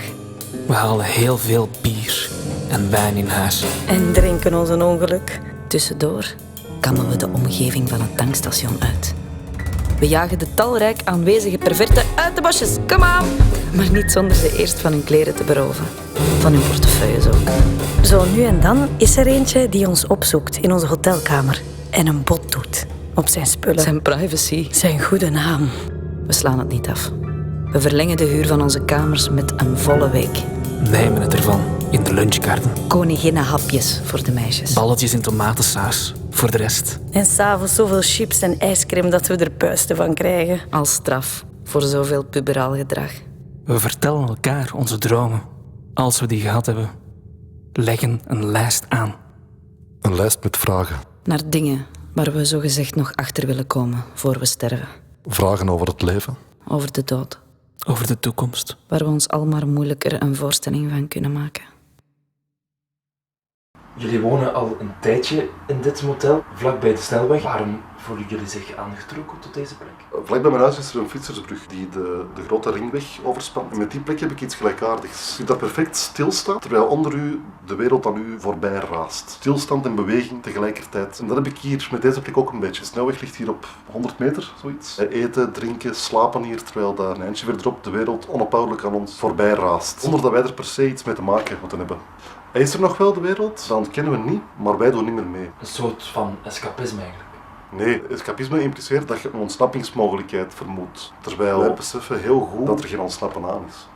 We halen heel veel bier en wijn in huis. En drinken ons een ongeluk. Tussendoor kammen we de omgeving van het tankstation uit. We jagen de talrijk aanwezige perverten uit de bosjes. Kom aan! Maar niet zonder ze eerst van hun kleren te beroven. Van hun portefeuilles ook. Zo nu en dan is er eentje die ons opzoekt in onze hotelkamer en een bod doet op zijn spullen. Zijn privacy. Zijn goede naam. We slaan het niet af. We verlengen de huur van onze kamers met een volle week. Nemen het ervan in de lunchkarten. Koninginnenhapjes voor de meisjes. Balletjes in tomatensaus voor de rest. En s'avonds zoveel chips en ijscream dat we er puisten van krijgen. Als straf voor zoveel puberaal gedrag. We vertellen elkaar onze dromen. Als we die gehad hebben, leggen een lijst aan. Een lijst met vragen. Naar dingen waar we zogezegd nog achter willen komen voor we sterven. Vragen over het leven. Over de dood. Over de toekomst. Waar we ons al maar moeilijker een voorstelling van kunnen maken. Jullie wonen al een tijdje in dit motel, vlakbij de snelweg. Waarom voelen jullie zich aangetrokken tot deze plek? Vlak bij mijn huis is er een fietsersbrug die de grote ringweg overspant. En met die plek heb ik iets gelijkaardigs. U dat perfect stilstaat, terwijl onder u de wereld aan u voorbij raast. Stilstand en beweging tegelijkertijd. En dat heb ik hier met deze plek ook een beetje. De snelweg ligt hier op 100 meter, zoiets. Eten, drinken, slapen hier, terwijl dat een eindje verderop de wereld onophoudelijk aan ons voorbij raast. Zonder dat wij er per se iets mee te maken moeten hebben. Is er nog wel de wereld? Dan kennen we niet, maar wij doen niet meer mee. Een soort van escapisme eigenlijk. Nee, escapisme impliceert dat je een ontsnappingsmogelijkheid vermoedt. Terwijl wij beseffen heel goed dat er geen ontsnappen aan is.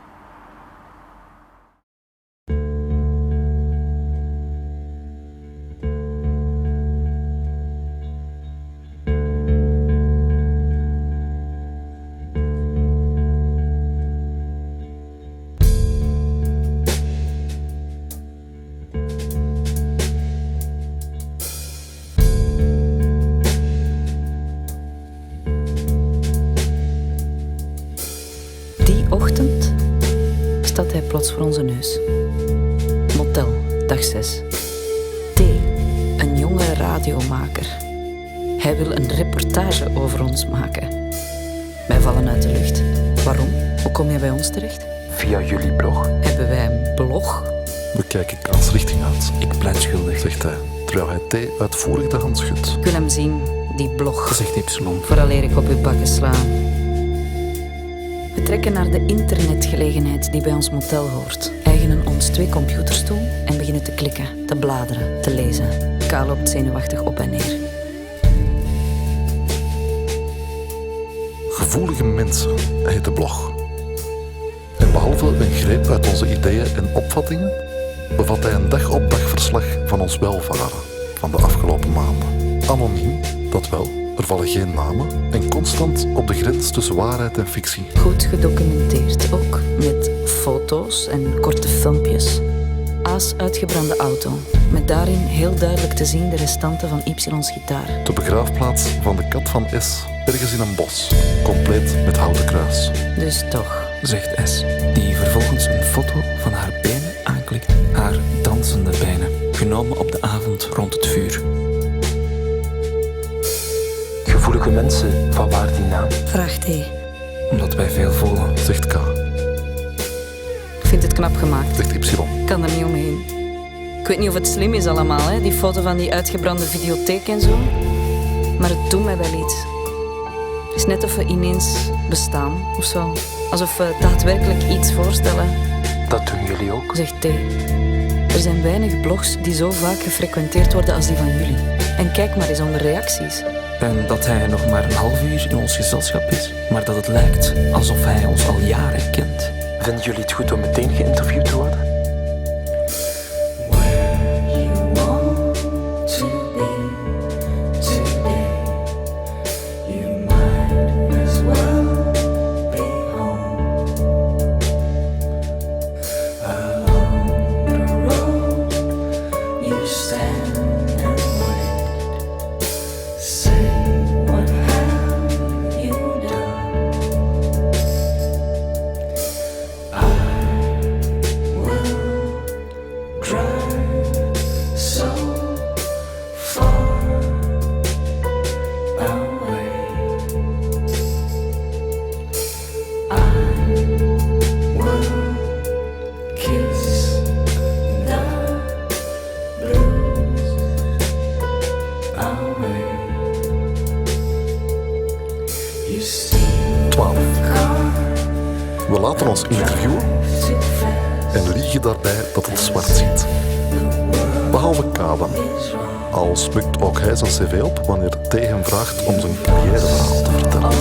Ochtend staat hij plots voor onze neus. Motel, dag 6. T, een jonge radiomaker. Hij wil een reportage over ons maken. Wij vallen uit de lucht. Waarom? Hoe kom je bij ons terecht? Via jullie blog. Hebben wij een blog? We kijken Kaans richting uit, Ik pleit schuldig, zegt hij, terwijl hij T uitvoerig de hand schudt. Ik wil hem zien, die blog. zegt Ypsilon. Vooraleer ik op uw bakken sla. We trekken naar de internetgelegenheid die bij ons motel hoort. Eigenen ons 2 computers toe en beginnen te klikken, te bladeren, te lezen. K loopt zenuwachtig op en neer. Gevoelige mensen heet de blog. En behalve een greep uit onze ideeën en opvattingen, bevat hij een dag-op-dag verslag van ons welvaren van de afgelopen maanden. Anoniem, dat wel. Er vallen geen namen en constant op de grens tussen waarheid en fictie. Goed gedocumenteerd ook, met foto's en korte filmpjes. A's uitgebrande auto, met daarin heel duidelijk te zien de restanten van Ypsilons gitaar. De begraafplaats van de kat van S, ergens in een bos, compleet met houten kruis. Dus toch. Zegt S, die vervolgens een foto van haar benen aanklikt. Haar dansende benen, genomen op de avond rond het vuur. Gevoelige mensen, van waar die naam? Vraagt hij. Omdat wij veel voelen. Zegt K, Ik vind het knap gemaakt. zegt Y. Ik kan er niet omheen. Ik weet niet of het slim is allemaal, hè? Die foto van die uitgebrande videotheek en zo. Maar het doet mij wel iets. Het is net of we ineens bestaan, of zo. Alsof we daadwerkelijk iets voorstellen, Dat doen jullie ook. zegt T. Er zijn weinig blogs die zo vaak gefrequenteerd worden als die van jullie. En kijk maar eens onder reacties. En dat hij nog maar een half uur in ons gezelschap is, maar dat het lijkt alsof hij ons al jaren kent. Vinden jullie het goed om meteen geïnterviewd te worden? I We laten ons interviewen en liegen daarbij dat het zwart ziet. Behalve Kaban. Al smukt ook hij zijn cv op wanneer het tegen hem vraagt om zijn carrièreverhaal te vertellen.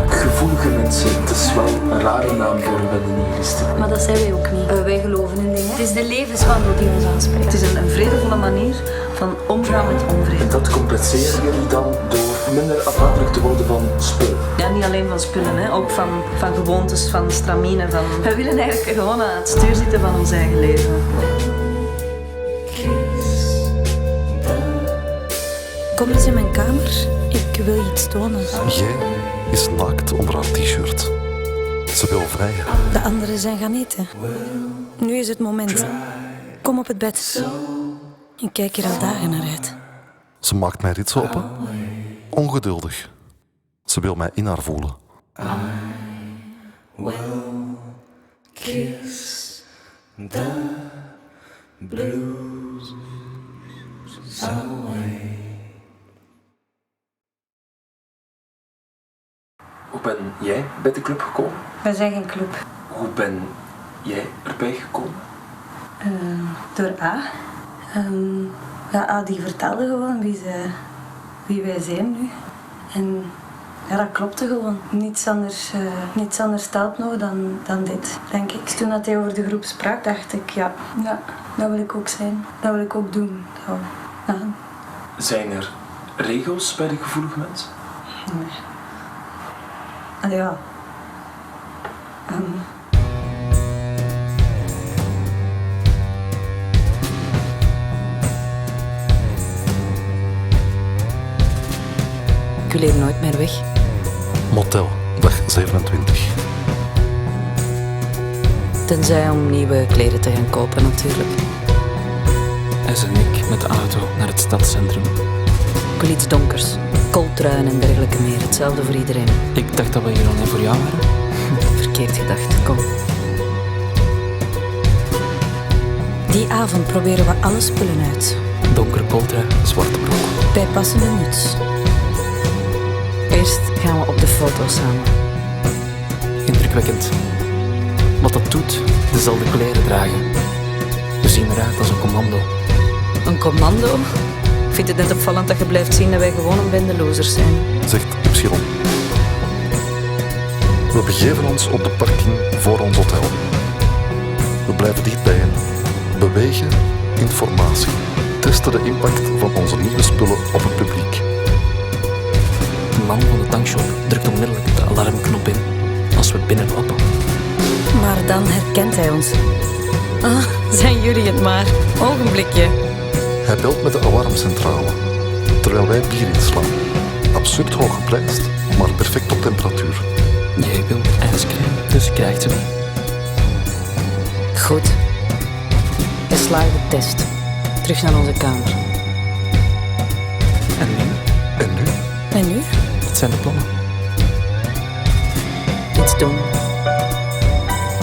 Gevoelige mensen, het is wel een rare naam voor een nihilisten. Maar dat zijn wij ook niet. Wij geloven in dingen. Het is de levenswandel die ons aanspreekt. Het is een vredevolle manier van omgaan met onvrede. En dat compenseren jullie dan door minder afhankelijk te worden van spullen. Ja, niet alleen van spullen, hè. Ook van gewoontes, van stramine. We willen eigenlijk gewoon aan het stuur zitten van ons eigen leven. Kom eens in mijn kamer. Ik wil je iets tonen. Jij is naakt onder haar t-shirt. Ze wil vrijen. De anderen zijn gaan eten. Nu is het moment. Kom op het bed. Ik kijk er al dagen naar uit. Ze maakt mij rits open. Ongeduldig. Ze wil mij in haar voelen. Hoe ben jij bij de club gekomen? Wij zijn geen club. Hoe ben jij erbij gekomen? Door A. A die vertelde gewoon wie wij zijn nu. En ja, dat klopte gewoon. Niets anders telt nog dan dit, denk ik. Toen dat hij over de groep sprak, dacht ik, ja, dat wil ik ook zijn. Dat wil ik ook doen. Ja. Zijn er regels bij de gevoelige mensen? Nee. Allee, ja. Ik wil hier nooit meer weg. Motel, dag 27. Tenzij om nieuwe kleren te gaan kopen, natuurlijk. S en ik met de auto naar het stadscentrum. Ik wil iets donkers. Kooltruien en dergelijke meer. Hetzelfde voor iedereen. Ik dacht dat we hier alleen voor jou waren. Verkeerd gedacht. Kom. Die avond proberen we alle spullen uit. Donkere kooltrui, zwarte broek. Bijpassende muts. Eerst gaan we op de foto samen. Indrukwekkend. Wat dat doet, dezelfde kleren dragen. We zien eruit als een commando. Een commando? Ik vind het net opvallend dat je blijft zien dat wij gewoon een bende losers zijn. Zegt Y. We begeven ons op de parking voor ons hotel. We blijven dicht bij hen. Bewegen, informatie. Testen de impact van onze nieuwe spullen op het publiek. De man van de tankshop drukt onmiddellijk de alarmknop in als we binnenlopen. Maar dan herkent hij ons. Ah, zijn jullie het maar. Ogenblikje. Hij belt met de alarmcentrale, terwijl wij bier inslaan. Absurd hoog geprijsd, maar perfect op temperatuur. Jij wil ijscream, dus krijgt ze die. Goed. Geslaagde test. Terug naar onze kamer. En nu? En nu? En nu? Wat zijn de plannen? Iets doen.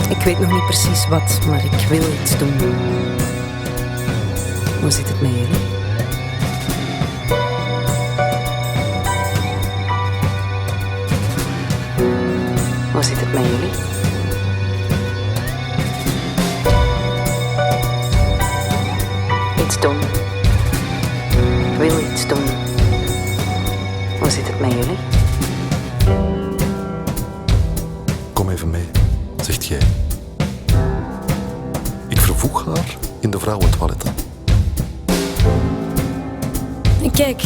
Ik weet nog niet precies wat, maar ik wil iets doen. Hoe zit het met jullie? Hoe zit het met jullie? Iets doen. Ik wil iets doen. Hoe zit het met jullie? Kom even mee, zegt jij. Ik vervoeg haar in de vrouwentoiletten. Kijk.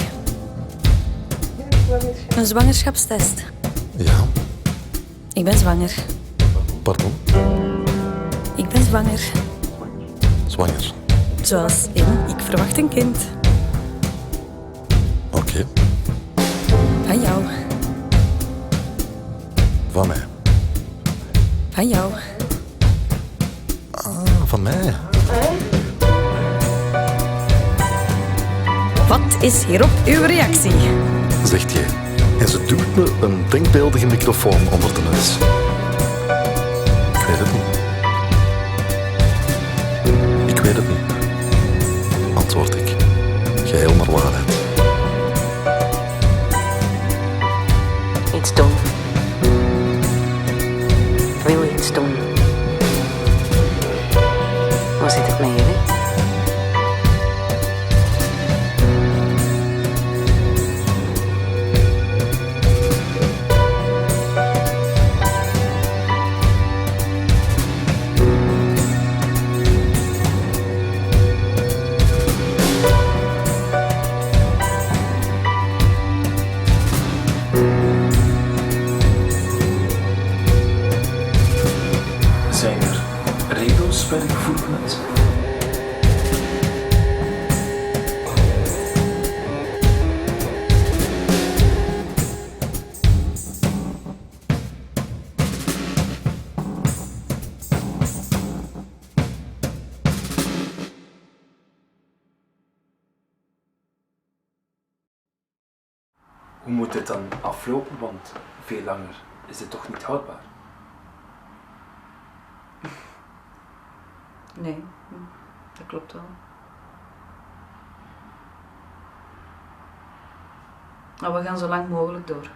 Een zwangerschapstest. Ja, Ik ben zwanger. pardon, Ik ben zwanger. zwanger. Zoals in, ik verwacht een kind. Oké, Van jou. van mij. Van jou. Ah, van mij. Wat is hierop uw reactie? Zegt jij. En ze duwt me een denkbeeldige microfoon onder de neus. Ik weet het niet. Ik weet het niet. Antwoord ik. Geheel naar waarheid. Hoe moet dit dan aflopen? Want veel langer is dit toch niet houdbaar? Nee, dat klopt wel. Maar we gaan zo lang mogelijk door.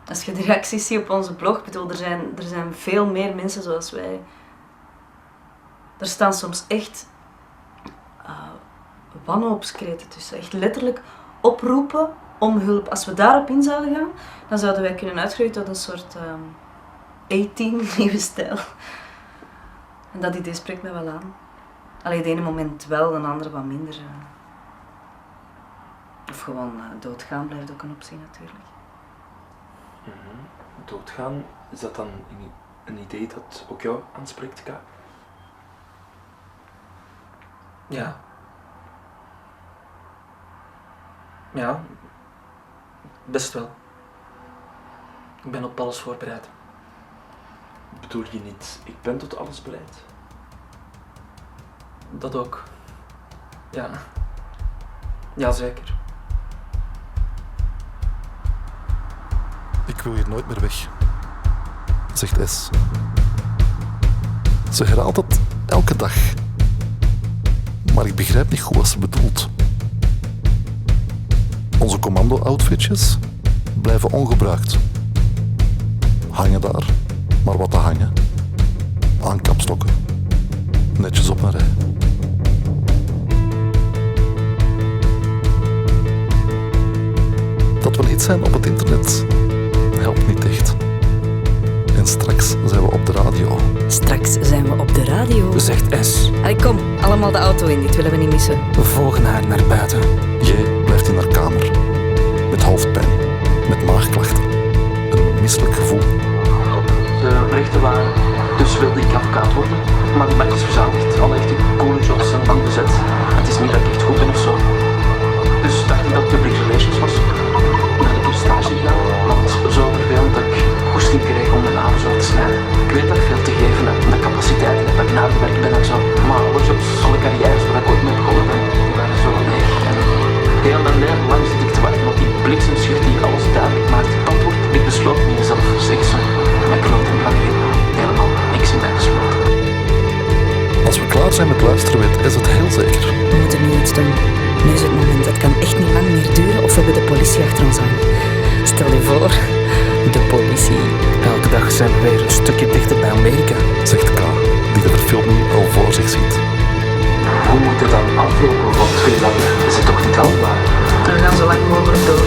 Als je de reacties ziet op onze blog, bedoel, er zijn veel meer mensen zoals wij. Er staan soms echt wanhoopskreten tussen. Echt letterlijk oproepen om hulp. Als we daarop in zouden gaan, dan zouden wij kunnen uitgroeien tot een soort A-team, nieuwe stijl. En dat idee spreekt mij wel aan. Alleen het ene moment wel, de andere wat minder. Of gewoon doodgaan blijft ook een optie natuurlijk. Doodgaan, is dat dan een idee dat ook jou aanspreekt, Ka? Ja. Ja, best wel. Ik ben op alles voorbereid. Bedoel je niet, ik ben tot alles bereid? Dat ook. Ja. Jazeker. Ik wil hier nooit meer weg, zegt S. Ze herhaalt het elke dag. Maar ik begrijp niet goed wat ze bedoelt. Onze commando-outfitjes blijven ongebruikt. Hangen daar, maar wat te hangen. Aan kapstokken. Netjes op een rij. Dat we een hit zijn op het internet helpt niet echt. En straks zijn we op de radio. Straks zijn we op de radio. Zegt S. Allee, kom, allemaal de auto in, dit willen we niet missen. We volgen haar naar buiten. Jij blijft in haar kamer. Met hoofdpijn. Met maagklachten. Een misselijk gevoel. De berichten waren, dus wilde ik advocaat worden, maar die bank is verzadigd. Alle echte coole jobs zijn dan bezet. Het is niet dat ik echt goed ben of zo. Dus dacht ik dat het public relations was. Dan heb ik een stage gedaan, maar het was zo vervelend dat ik goesting kreeg om mijn avond zo te snijden. Ik weet dat ik veel te geven heb en de capaciteit heb, dat ik naar de werk ben en zo. Maar alle jobs, alle carrières waar ik ooit mee begonnen ben, die waren zo leeg. En heel mijn leven lang zit ik te wachten op die bliksemschicht die alles duidelijk maakt. Antwoord, ik besloot niet mezelf, zeggen ze. Maar ik geloof in belangrijk. Helemaal niks in mij besloten. Als we klaar zijn met luisteren, weet is het heel zeker. We moeten nu iets doen. Nu is het moment, het kan echt niet lang meer duren of we hebben de politie achter ons aan. Stel je voor, de politie. Elke dag zijn we weer een stukje dichter bij Amerika. Zegt K, die de verfilming al voor zich ziet. Hoe moet het dan aflopen? Want veel langer is het toch niet houdbaar? We gaan zo lang mogelijk door.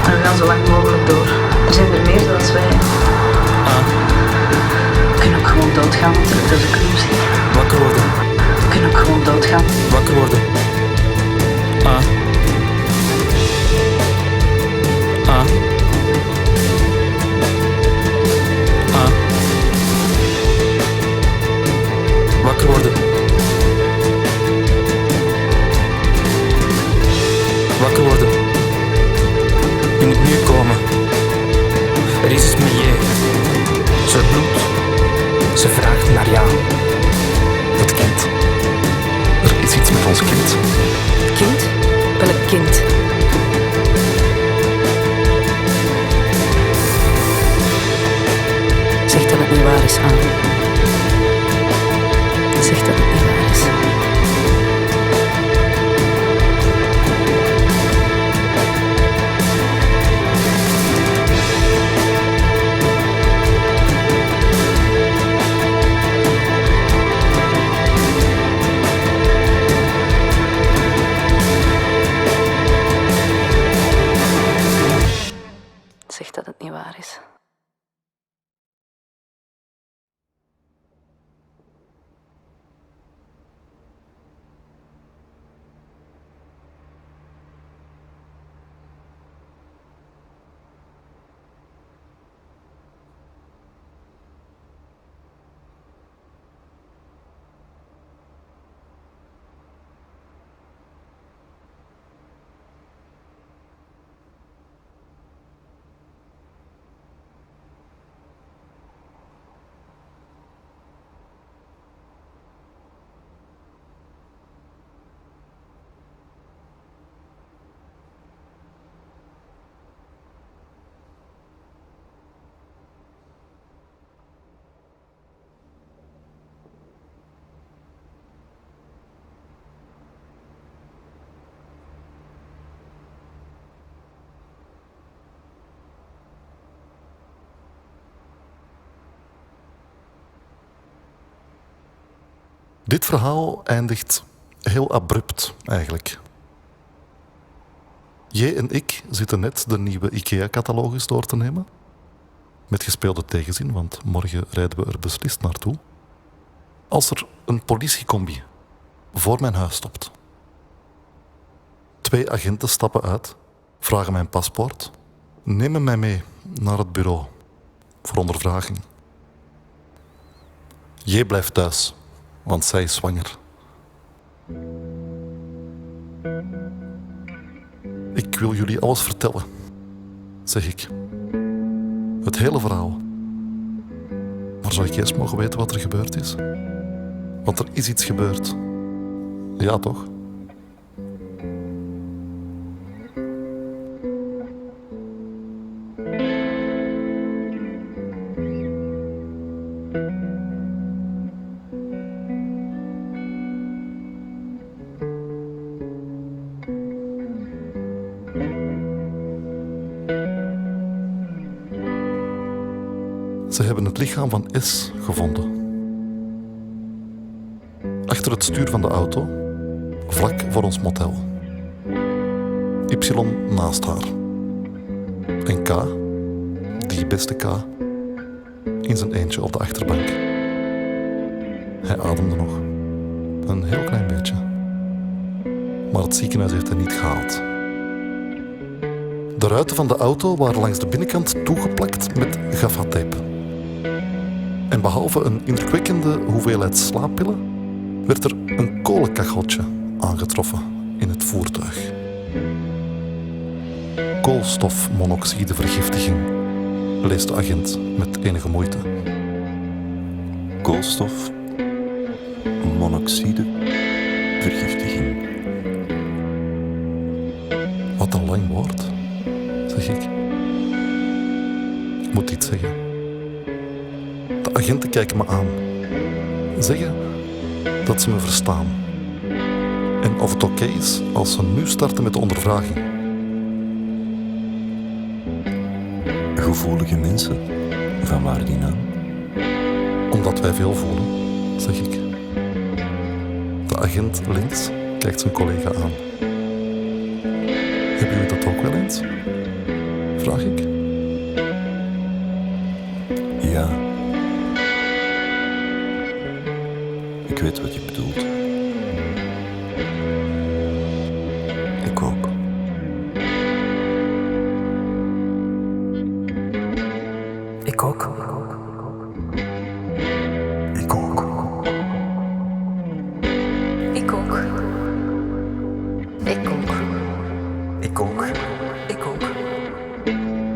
We gaan zo lang mogelijk door. Er zijn er meer zoals wij. We kunnen ook gewoon doodgaan natuurlijk, dat is ook een optie. Wakker worden. We kunnen ook gewoon doodgaan. Wakker worden. Wakker worden. Wakker worden. Je moet nu komen. Er is iets met je. Ze bloedt. Ze vraagt naar jou. Het kind. Er is iets met ons kind. Kind? Welk kind? Zeg dat het niet waar is, Anne. Zeg dat het niet waar is. Dit verhaal eindigt heel abrupt, eigenlijk. Jij en ik zitten net de nieuwe IKEA-catalogus door te nemen. Met gespeelde tegenzin, want morgen rijden we er beslist naartoe. Als er een politiecombi voor mijn huis stopt. 2 agenten stappen uit, vragen mijn paspoort, nemen mij mee naar het bureau voor ondervraging. Jij blijft thuis, want zij is zwanger. Ik wil jullie alles vertellen, zeg ik. Het hele verhaal. Maar zou ik eerst mogen weten wat er gebeurd is? Want er is iets gebeurd. Ja, toch? Ze hebben het lichaam van S gevonden. Achter het stuur van de auto, vlak voor ons motel. Y naast haar. En K, die beste K, in zijn eentje op de achterbank. Hij ademde nog. Een heel klein beetje. Maar het ziekenhuis heeft hem niet gehaald. De ruiten van de auto waren langs de binnenkant toegeplakt met gaffatape. En behalve een indrukwekkende hoeveelheid slaappillen, werd er een kolenkacheltje aangetroffen in het voertuig. Koolstofmonoxidevergiftiging, leest de agent met enige moeite. Koolstofmonoxidevergiftiging. Wat een lang woord, zeg ik. Ik moet iets zeggen. De agenten kijken me aan. Zeggen dat ze me verstaan. En of het oké is als ze nu starten met de ondervraging. Gevoelige mensen. Van waar die naam? Omdat wij veel voelen, zeg ik. De agent links kijkt zijn collega aan. Hebben jullie dat ook wel eens? Vraag ik. Ja. Ik weet wat je bedoelt. Ik ook. Ik ook. Ik ook. Ik ook. Ik ook. Ik ook. Ik ook.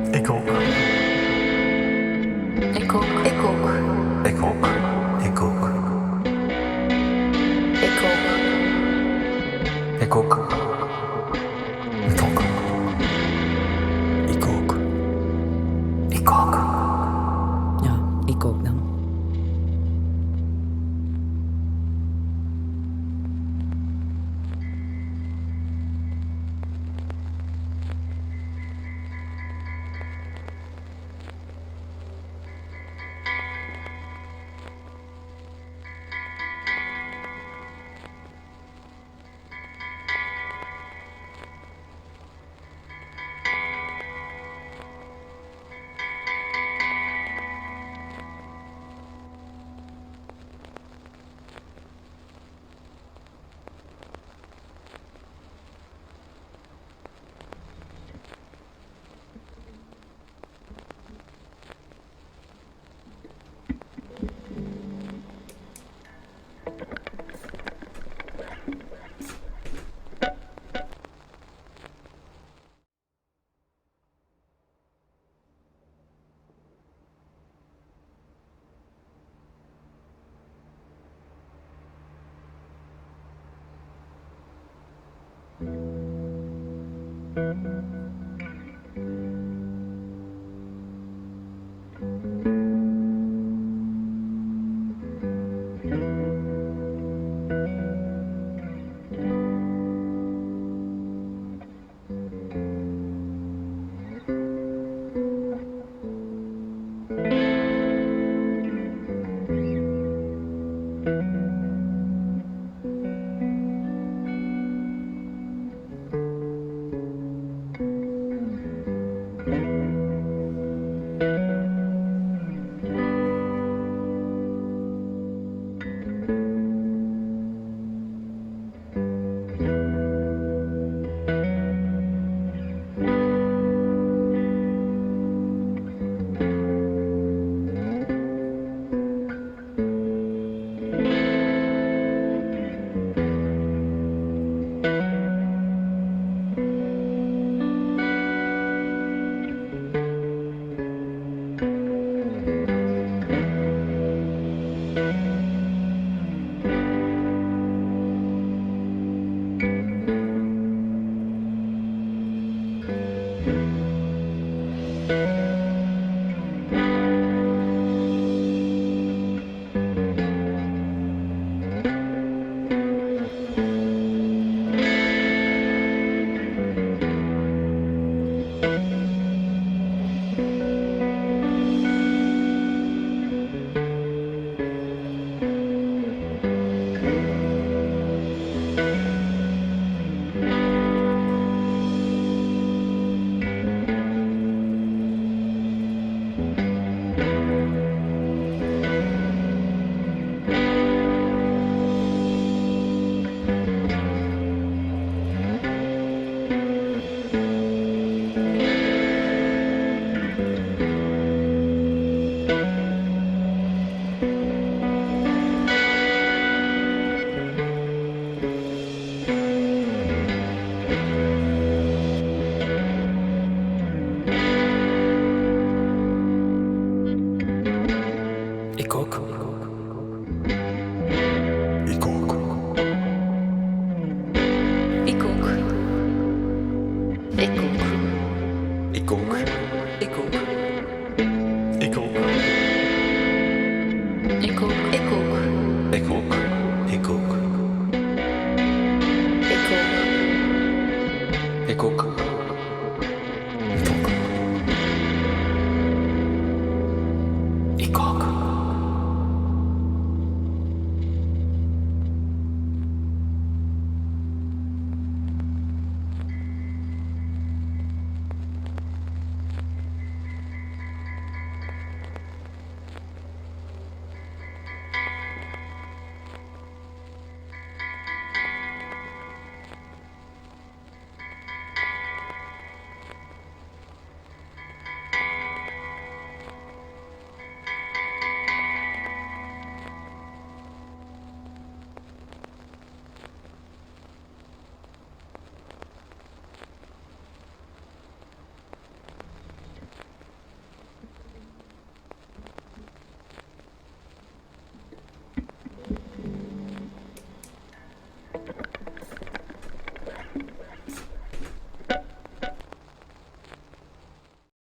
Ik ook. Ik ook. Ik ook. Ik ook. Ik ook. Ik ook. Ik ook. Ik ook. Ik ook. Ik ook. Ja, ik ook dan. Ik ook. Ik ook. Ik ook. Ik ook. Ik ook. Ik ook. Ik ook. Ik ook. Ik ook.